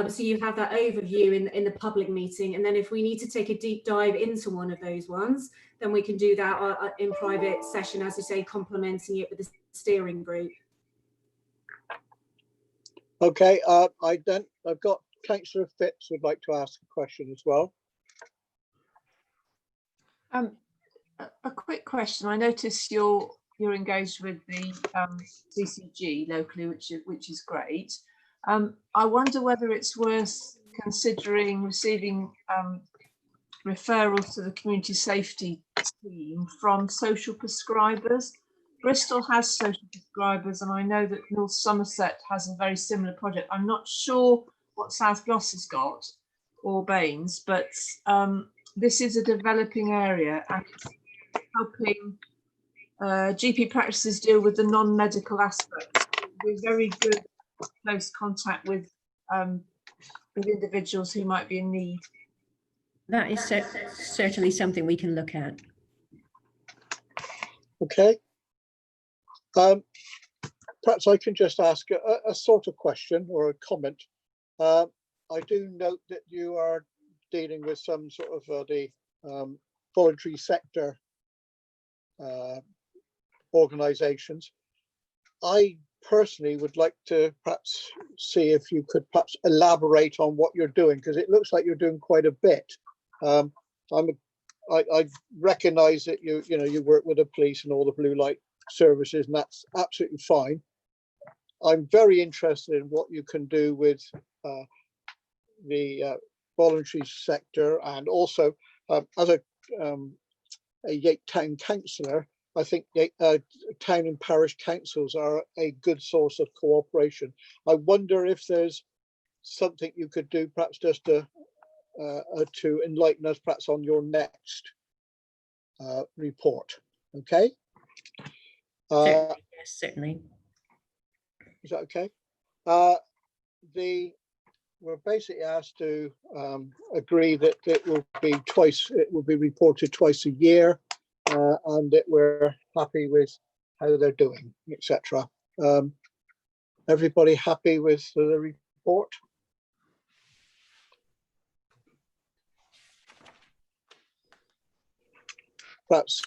So you have that overview in the public meeting, and then if we need to take a deep dive into one of those ones, then we can do that in private session, as you say, complementing it with the steering group. Okay, I've got Councillor Phipps would like to ask a question as well. A quick question. I notice you're engaged with the CCG locally, which is great. I wonder whether it's worth considering receiving referrals to the community safety team from social prescribers. Bristol has social prescribers, and I know that North Somerset has a very similar project. I'm not sure what South Gloss has got, or Baines, but this is a developing area, and it's helping GP practices deal with the non-medical aspects. We're very good close contact with individuals who might be in need. That is certainly something we can look at. Okay. Perhaps I can just ask a sort of question or a comment. I do note that you are dealing with some sort of the voluntary sector organisations. I personally would like to perhaps see if you could perhaps elaborate on what you're doing, because it looks like you're doing quite a bit. I recognise that you work with the police and all the blue light services, and that's absolutely fine. I'm very interested in what you can do with the voluntary sector, and also as a Yate Town councillor, I think town and parish councils are a good source of cooperation. I wonder if there's something you could do, perhaps just to enlighten us, perhaps on your next report. Okay. Yes, certainly. Is that okay? We're basically asked to agree that it will be reported twice a year, and that we're happy with how they're doing, etc. Everybody happy with the report? Perhaps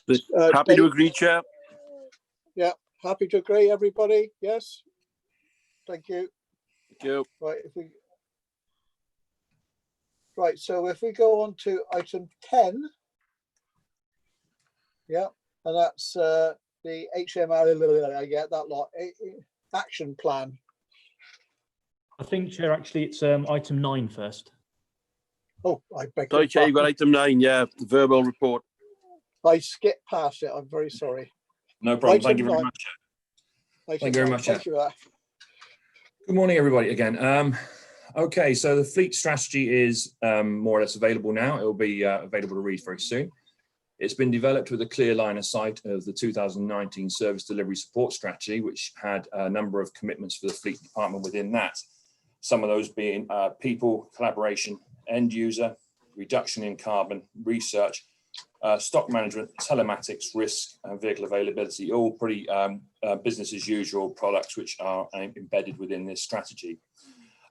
happy to agree, Chair. Yeah, happy to agree, everybody. Yes. Thank you. Thank you. Right, so if we go on to item 10, yeah, and that's the HMR, I get that lot, action plan. I think, Chair, actually it's item 9 first. Oh, I beg Sorry, Chair, you've got item 9, yeah, the verbal report. I skipped past it, I'm very sorry. No problem, Item thank you very 9. much, Chair. Thank you very much, Chair. Thank you for that. Good morning, everybody, again. Okay, so the fleet strategy is more or less available now. It will be available to read very soon. It's been developed with a clear line of sight of the 2019 service delivery support strategy, which had a number of commitments for the fleet department within that. Some of those being people, collaboration, end user, reduction in carbon, research, stock management, telematics, risk, and vehicle availability, all pretty business as usual products which are embedded within this strategy.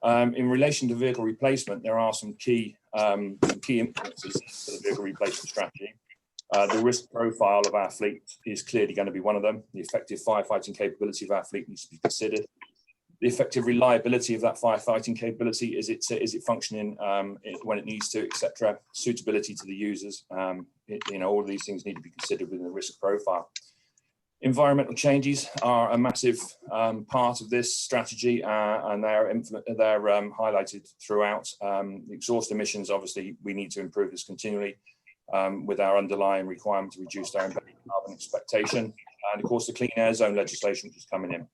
In relation to vehicle replacement, there are some key influences for the vehicle replacement strategy. The risk profile of our fleet is clearly going to be one of them. The effective firefighting capability of our fleet needs to be considered. The effective reliability of that firefighting capability, is it functioning when it needs to, etc. Suitability to the users, all of these things need to be considered within the risk profile. Environmental changes are a massive part of this strategy, and they're highlighted throughout. The exhaust emissions, obviously, we need to improve this continually with our underlying requirement to reduce our embedded carbon expectation, and of course the clean air zone legislation which is coming in.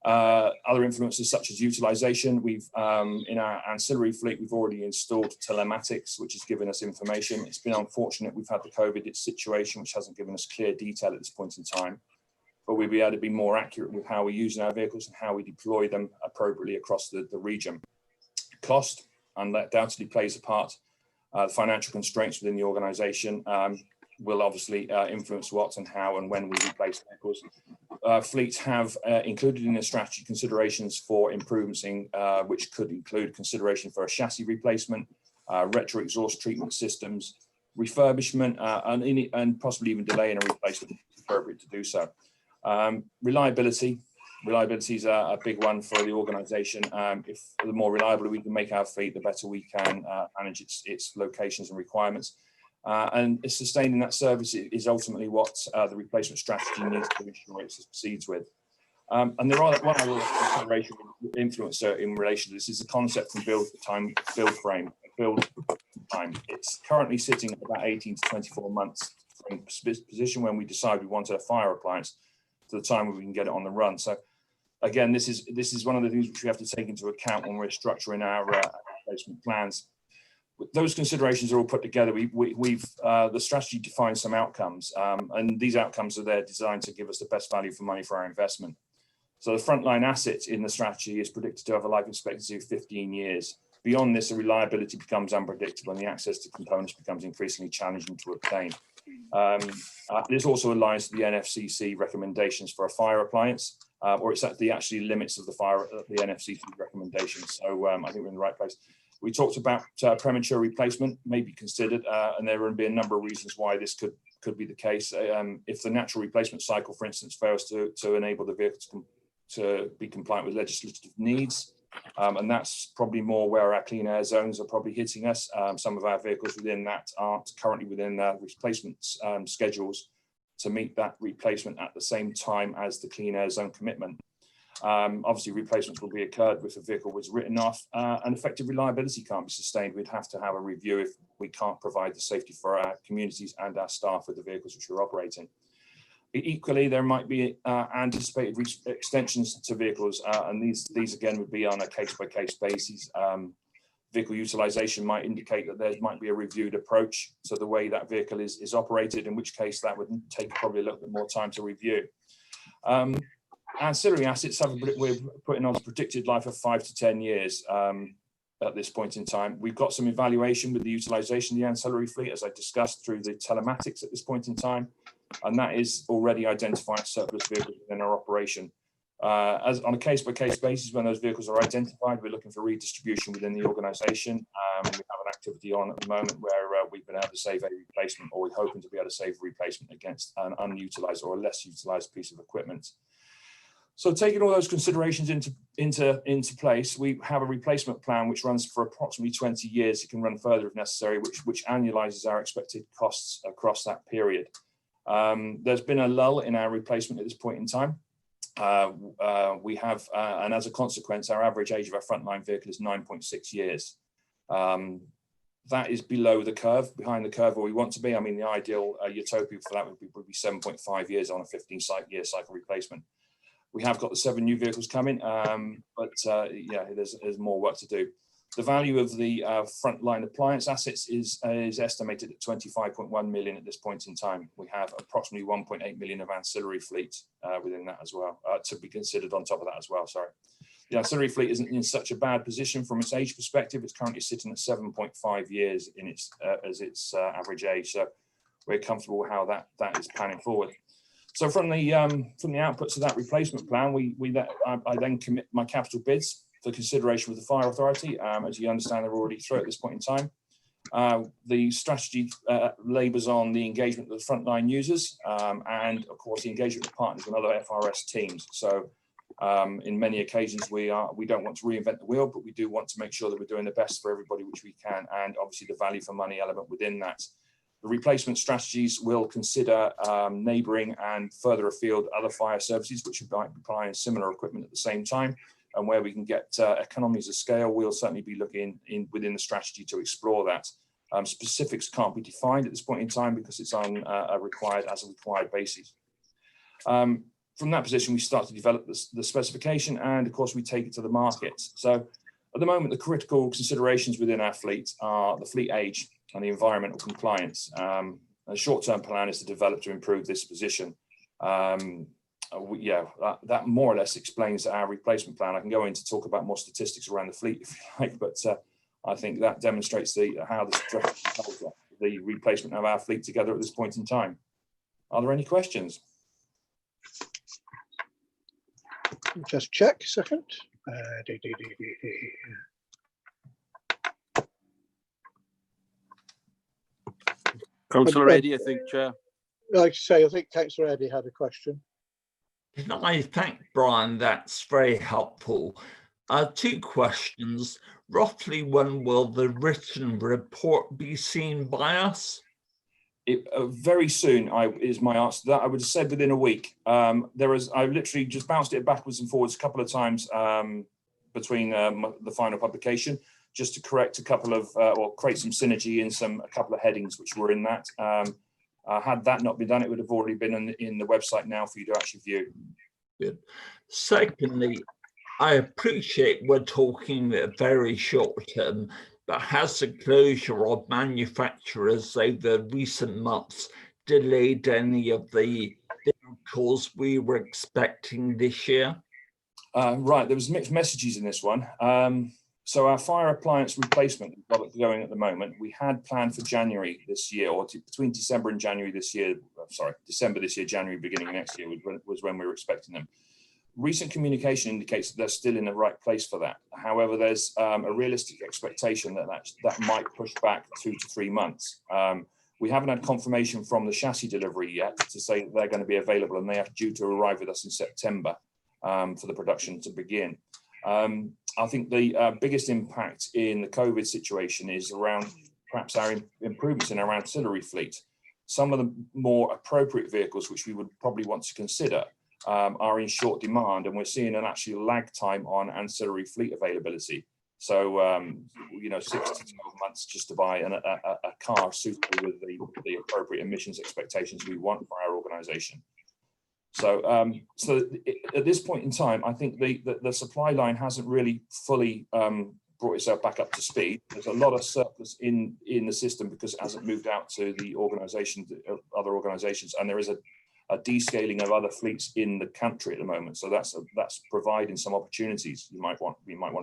Other influences such as utilisation, we've in our ancillary fleet, we've already installed telematics, which has given us information. It's been unfortunate we've had the COVID situation, which hasn't given us clear detail at this point in time, but we'll be able to be more accurate with how we're using our vehicles and how we deploy them appropriately across the region. Cost undoubtedly plays a part. Financial constraints within the organisation will obviously influence what and how and when we replace vehicles. Fleets have included in the strategy considerations for improvements in, which could include consideration for a chassis replacement, retro exhaust treatment systems, refurbishment, and possibly even delaying a replacement if it's appropriate to do so. Reliability is a big one for the organisation. If the more reliable we can make our fleet, the better we can manage its locations and requirements. And sustaining that service is ultimately what the replacement strategy needs to ensure it succeeds with. And there are one other consideration influencer in relation to this is the concept from build time. It's currently sitting at about 18 to 24 months from position when we decide we wanted a fire appliance to the time when we can get it on the run. So again, this is one of the things which we have to take into account when we're structuring our replacement plans. Those considerations are all put together. The strategy defines some outcomes, and these outcomes are there designed to give us the best value for money for our investment. So the frontline asset in the strategy is predicted to have a life expectancy of 15 years. Beyond this, the reliability becomes unpredictable and the access to components becomes increasingly challenging to obtain. This also aligns to the NFCC recommendations for a fire appliance, or it's at the actually limits of the NFCC recommendations. So I think we're in the right place. We talked about premature replacement may be considered, and there will be a number of reasons why this could be the case. If the natural replacement cycle, for instance, fails to enable the vehicle to be compliant with legislative needs, and that's probably more where our clean air zones are probably hitting us. Some of our vehicles within that aren't currently within replacement schedules to meet that replacement at the same time as the clean air zone commitment. Obviously, replacements will be occurred if a vehicle was written off, and effective reliability can't be sustained. We'd have to have a review if we can't provide the safety for our communities and our staff with the vehicles which we're operating. Equally, there might be anticipated extensions to vehicles, and these again would be on a case-by-case basis. Vehicle utilization might indicate that there might be a reviewed approach to the way that vehicle is operated, in which case that would take probably a little bit more time to review. Ancillary assets we're putting on a predicted life of 5 to 10 years at this point in time. We've got some evaluation with the utilization of the ancillary fleet, as I discussed, through the telematics at this point in time, and that is already identifying surplus vehicles within our operation. As on a case-by-case basis, when those vehicles are identified, we're looking for redistribution within the organisation. We have an activity on at the moment where we've been able to save a replacement, or we're hoping to be able to save a replacement against an unutilized or a less utilized piece of equipment. So taking all those considerations into place, we have a replacement plan which runs for approximately 20 years. It can run further if necessary, which annualizes our expected costs across that period. There's been a lull in our replacement at this point in time. We have, and as a consequence, our average age of our frontline vehicle is 9.6 years. That is below the curve, behind the curve where we want to be. I mean, the ideal utopia for that would be probably 7.5 years on a 15-year cycle replacement. We have got the 7 new vehicles coming, but yeah, there's more work to do. The value of the frontline appliance assets is estimated at 25.1 million at this point in time. We have approximately 1.8 million of ancillary fleet within that as well, to be considered on top of that as well, sorry. The ancillary fleet isn't in such a bad position from its age perspective. It's currently sitting at 7.5 years in its as its average age. So we're comfortable with how that is planning forward. So from the outputs of that replacement plan, I then commit my capital bids for consideration with the Fire Authority. As you understand, they're already through at this point in time. The strategy labours on the engagement with the frontline users and, of course, the engagement with partners and other FRS teams. So in many occasions, we don't want to reinvent the wheel, but we do want to make sure that we're doing the best for everybody which we can, and obviously the value for money element within that. The replacement strategies will consider neighbouring and further afield other fire services which might be applying similar equipment at the same time, and where we can get economies of scale, we'll certainly be looking within the strategy to explore that. Specifics can't be defined at this point in time because it's on a required basis. From that position, we start to develop the specification, and of course we take it to the market. So at the moment, the critical considerations within our fleet are the fleet age and the environmental compliance. A short-term plan is to develop to improve this position. That more or less explains our replacement plan. I can go in to talk about more statistics around the fleet if you like, but I think that demonstrates how the replacement of our fleet together at this point in time. Are there any questions? Just check a second. Councillor Eddy, I think, Chair. Like I say, I think Councillor Eddy had a question. Can I thank Brian? That's very helpful. Two questions. Roughly when will the written report be seen by us? Very soon is my answer to that. I would have said within a week. I literally just bounced it backwards and forwards a couple of times between the final publication, just to correct a couple of or create some synergy in a couple of headings which were in that. Had that not been done, it would have already been in the website now for you to actually view. Good. Secondly, I appreciate we're talking very short term, but has the closure of manufacturers over recent months delayed any of the vehicles we were expecting this year? Right, there was mixed messages in this one. So our fire appliance replacement product going at the moment, we had planned for January this year, or between December and January this year. Sorry, December this year, January beginning of next year was when we were expecting them. Recent communication indicates that they're still in the right place for that. However, there's a realistic expectation that might push back 2 to 3 months. We haven't had confirmation from the chassis delivery yet to say that they're going to be available, and they are due to arrive with us in September for the production to begin. I think the biggest impact in the COVID situation is around perhaps our improvements in our ancillary fleet. Some of the more appropriate vehicles, which we would probably want to consider, are in short demand, and we're seeing an actual lag time on ancillary fleet availability. So, 6 to 12 months just to buy a car suitable with the appropriate emissions expectations we want for our organisation. So, at this point in time, I think the supply line hasn't really fully brought itself back up to speed. There's a lot of surplus in the system because it hasn't moved out to the organisations, other organisations, and there is a descaling of other fleets in the country at the moment. So that's providing some opportunities we might want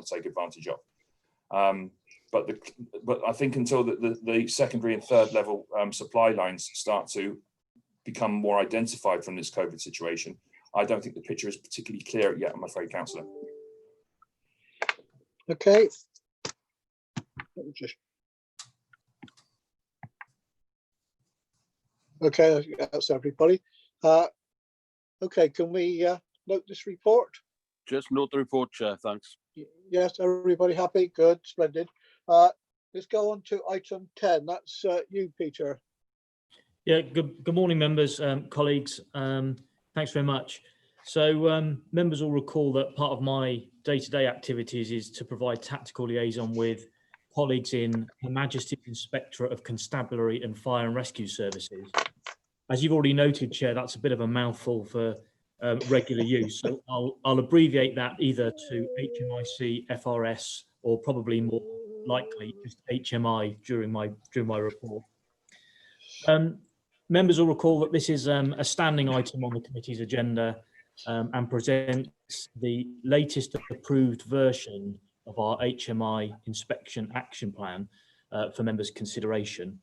to take advantage of. But I think until the secondary and third level supply lines start to become more identified from this COVID situation, I don't think the picture is particularly clear yet, I'm afraid, Councillor. Okay. Okay, that's everybody. Okay, can we note this report? Just note the report, Chair, thanks. Yes, everybody happy? Good, splendid. Let's go on to item 10. That's you, Peter. Yeah, good morning, members, colleagues. Thanks very much. So members will recall that part of my day-to-day activities is to provide tactical liaison with colleagues in Her Majesty's Inspectorate of Constabulary and Fire and Rescue Services. As you've already noted, Chair, that's a bit of a mouthful for regular use. So I'll abbreviate that either to HMIC FRS or probably more likely just HMI during my report. Members will recall that this is a standing item on the committee's agenda and presents the latest approved version of our HMI inspection action plan for members' consideration.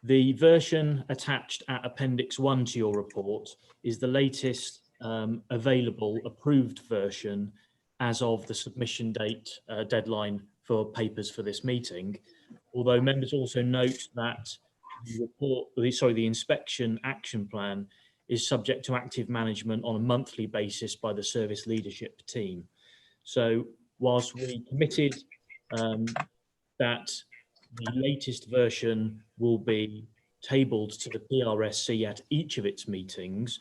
The version attached at Appendix 1 to your report is the latest available approved version as of the submission date deadline for papers for this meeting. Although members also note that the inspection action plan is subject to active management on a monthly basis by the service leadership team. So whilst we committed that the latest version will be tabled to the PRSC at each of its meetings,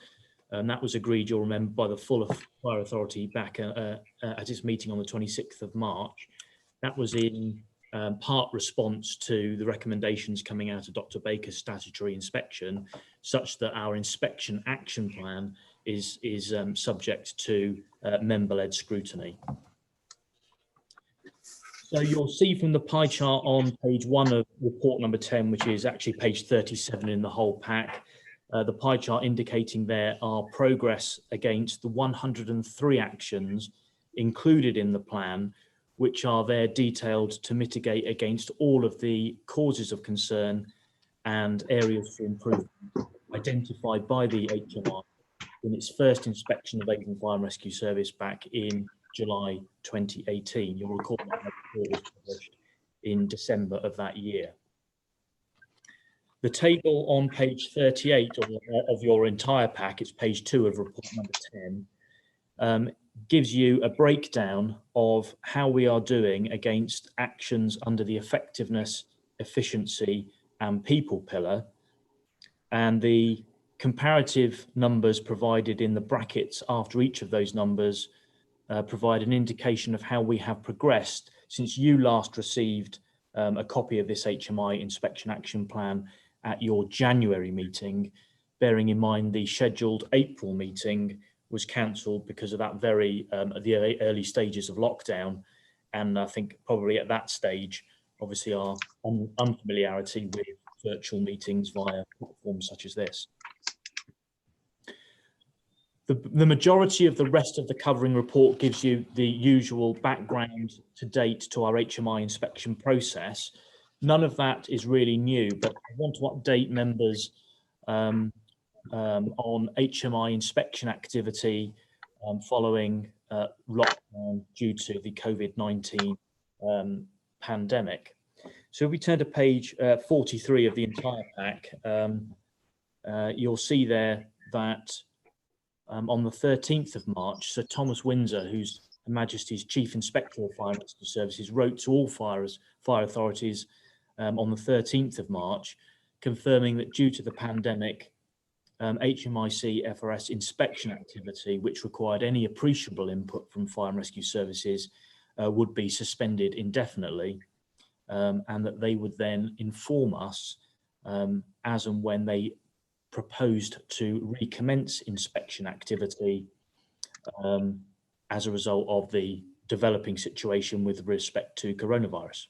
and that was agreed, you'll remember, by the full Fire Authority back at its meeting on the 26th of March. That was in part response to the recommendations coming out of Dr. Baker's statutory inspection, such that our inspection action plan is subject to member-led scrutiny. So you'll see from the pie chart on page 1 of report number 10, which is actually page 37 in the whole pack, the pie chart indicating there are progress against the 103 actions included in the plan, which are there detailed to mitigate against all of the causes of concern and areas for improvement identified by the HMI in its first inspection of Avon Fire and Rescue Service back in July 2018. You'll recall that report was published in December of that year. The table on page 38 of your entire pack, it's page 2 of report number 10, gives you a breakdown of how we are doing against actions under the effectiveness, efficiency and people pillar, and the comparative numbers provided in the brackets after each of those numbers provide an indication of how we have progressed since you last received a copy of this HMI inspection action plan at your January meeting, bearing in mind the scheduled April meeting was cancelled because of that very the early stages of lockdown. And I think probably at that stage, obviously our unfamiliarity with virtual meetings via platforms such as this. The majority of the rest of the covering report gives you the usual background to date to our HMI inspection process. None of that is really new, but I want to update members on HMI inspection activity following lockdown due to the COVID-19 pandemic. So if we turn to page 43 of the entire pack, you'll see there that on the 13th of March, Sir Thomas Windsor, who's Her Majesty's Chief Inspector of Fire and Rescue Services, wrote to all fire authorities on the 13th of March, confirming that due to the pandemic, HMIC FRS inspection activity, which required any appreciable input from Fire and Rescue Services, would be suspended indefinitely, and that they would then inform us as and when they proposed to recommence inspection activity as a result of the developing situation with respect to coronavirus.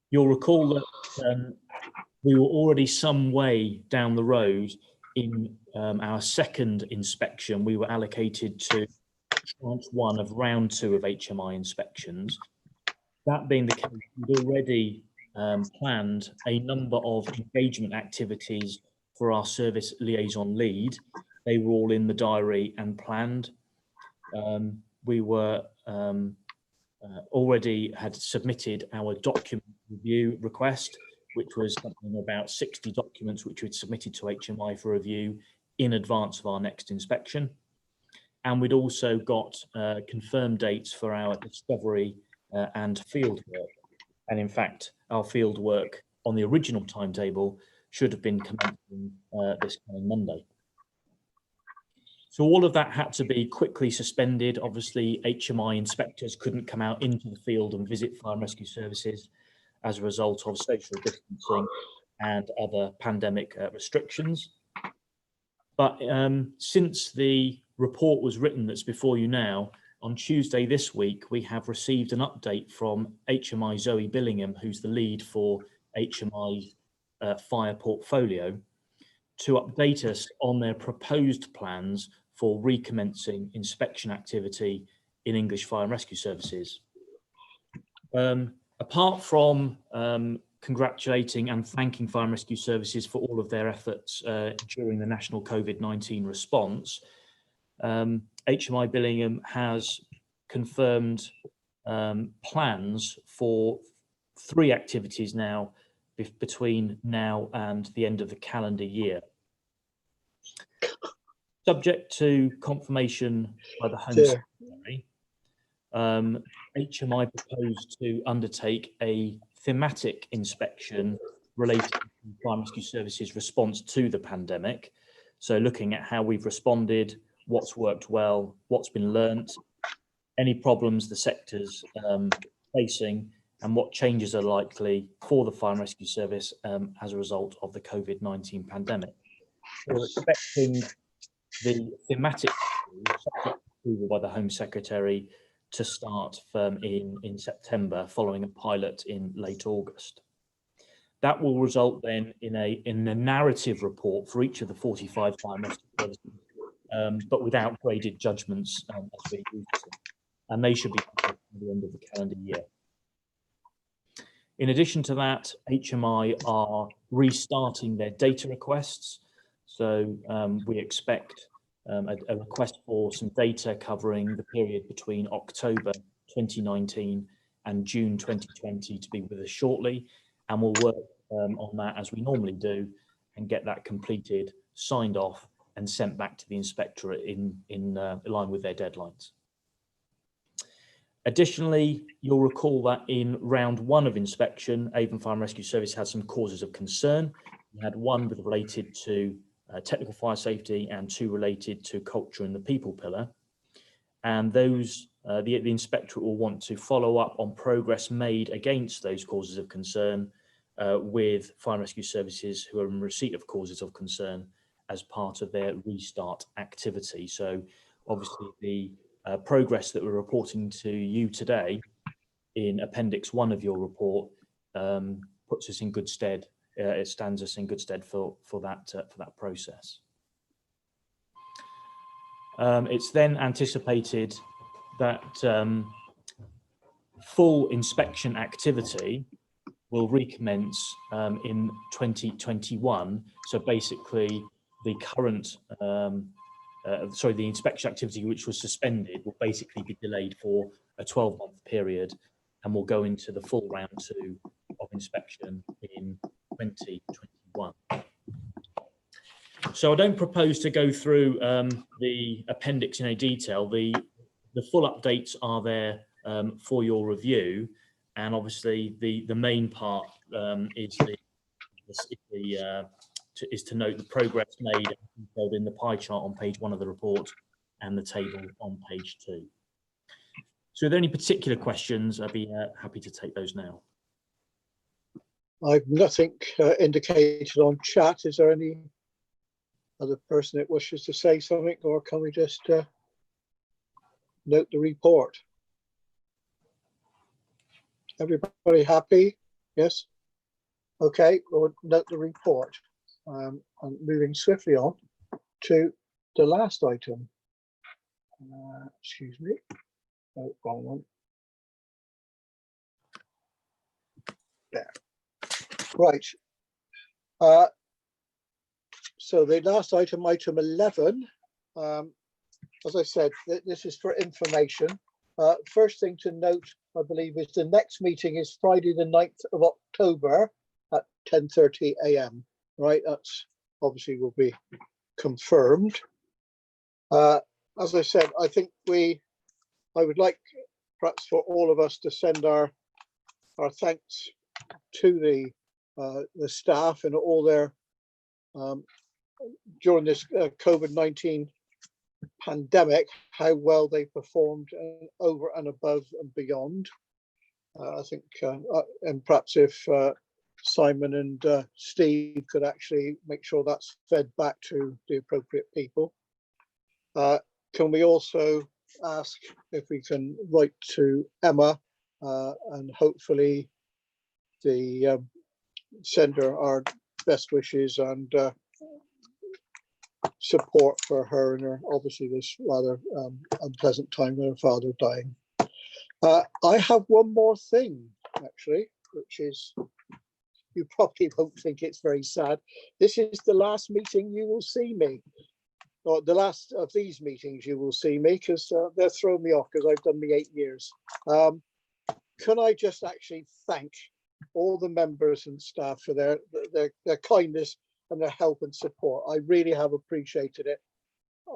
You'll recall that we were already some way down the road in our second inspection. We were allocated to tranche 1 of round 2 of HMI inspections. That being the case, we'd already planned a number of engagement activities for our service liaison lead. They were all in the diary and planned. We were already had submitted our document review request, which was something about 60 documents which we'd submitted to HMI for review in advance of our next inspection. And we'd also got confirmed dates for our discovery and field work. And in fact, our field work on the original timetable should have been commencing this coming Monday. So all of that had to be quickly suspended. Obviously, HMI inspectors couldn't come out into the field and visit fire and rescue services as a result of social distancing and other pandemic restrictions. But since the report was written that's before you now, on Tuesday this week, we have received an update from HMI Zoe Billingham, who's the lead for HMI fire portfolio, to update us on their proposed plans for recommencing inspection activity in English Fire and Rescue Services. Apart from congratulating and thanking Fire and Rescue Services for all of their efforts during the national COVID-19 response. HMI Billingham has confirmed plans for 3 activities now between now and the end of the calendar year. Subject to confirmation by the Home Secretary, HMI proposed to undertake a thematic inspection related to Fire and Rescue Services' response to the pandemic. So looking at how we've responded, what's worked well, what's been learnt, any problems the sector's facing, and what changes are likely for the Fire and Rescue Service as a result of the COVID-19 pandemic. We're expecting the thematic approval by the Home Secretary to start in September, following a pilot in late August. That will result then in a narrative report for each of the 45 fire and rescue services, but without graded judgments as we used to. And they should be at the end of the calendar year. In addition to that, HMI are restarting their data requests. So we expect a request for some data covering the period between October 2019 and June 2020 to be with us shortly, and we'll work on that as we normally do and get that completed, signed off and sent back to the inspectorate in line with their deadlines. Additionally, you'll recall that in round 1 of inspection, Avon Fire and Rescue Service had some causes of concern. We had 1 related to technical fire safety and 2 related to culture and the people pillar. And those, the inspectorate will want to follow up on progress made against those causes of concern with Fire and Rescue Services who are in receipt of causes of concern as part of their restart activity. So obviously the progress that we're reporting to you today in Appendix 1 of your report puts us in good stead. It stands us in good stead for that process. It's then anticipated that full inspection activity will recommence in 2021. So basically, the current the inspection activity which was suspended will basically be delayed for a 12-month period, and will go into the full round 2 of inspection in 2021. So I don't propose to go through the appendix in any detail. The full updates are there for your review, and obviously the main part is to note the progress made in the pie chart on page 1 of the report and the table on page 2. So are there any particular questions? I'd be happy to take those now. I've nothing indicated on chat. Is there any other person that wishes to say something, or can we just note the report? Everybody happy? Yes? Okay, we'll note the report. I'm moving swiftly on to the last item. Excuse me. Oh, wrong one. There. Right. So the last item, item 11, as I said, this is for information. First thing to note, I believe, is the next meeting is Friday the 9th of October at 10:30 a.m. Right, that's obviously will be confirmed. As I said, I think I would like perhaps for all of us to send our thanks to the staff and all their during this COVID-19 pandemic, how well they performed over and above and beyond. I think, and perhaps if Simon and Steve could actually make sure that's fed back to the appropriate people. Can we also ask if we can write to Emma and hopefully send her our best wishes and support for her and her, obviously, this rather unpleasant time with her father dying. I have one more thing, actually, which is you probably won't think it's very sad. This is the last meeting you will see me, or the last of these meetings you will see me, because they're throwing me off because I've done me 8 years. Can I just actually thank all the members and staff for their kindness and their help and support. I really have appreciated it.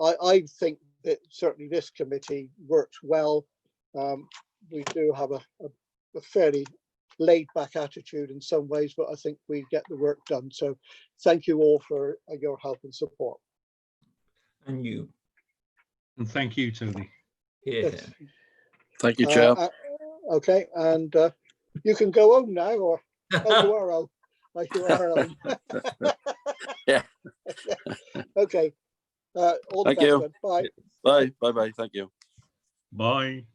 I think that certainly this committee works well. We do have a fairly laid back attitude in some ways, but I think we get the work done. So thank you all for your help and support. And you. And thank you, Tony. Yeah. Thank you, Chair. Okay, and you can go home now, or you are home. You are home. Yeah. Okay. All the Thank best, you. then. Bye. Bye. Bye. Bye. Thank you. Bye.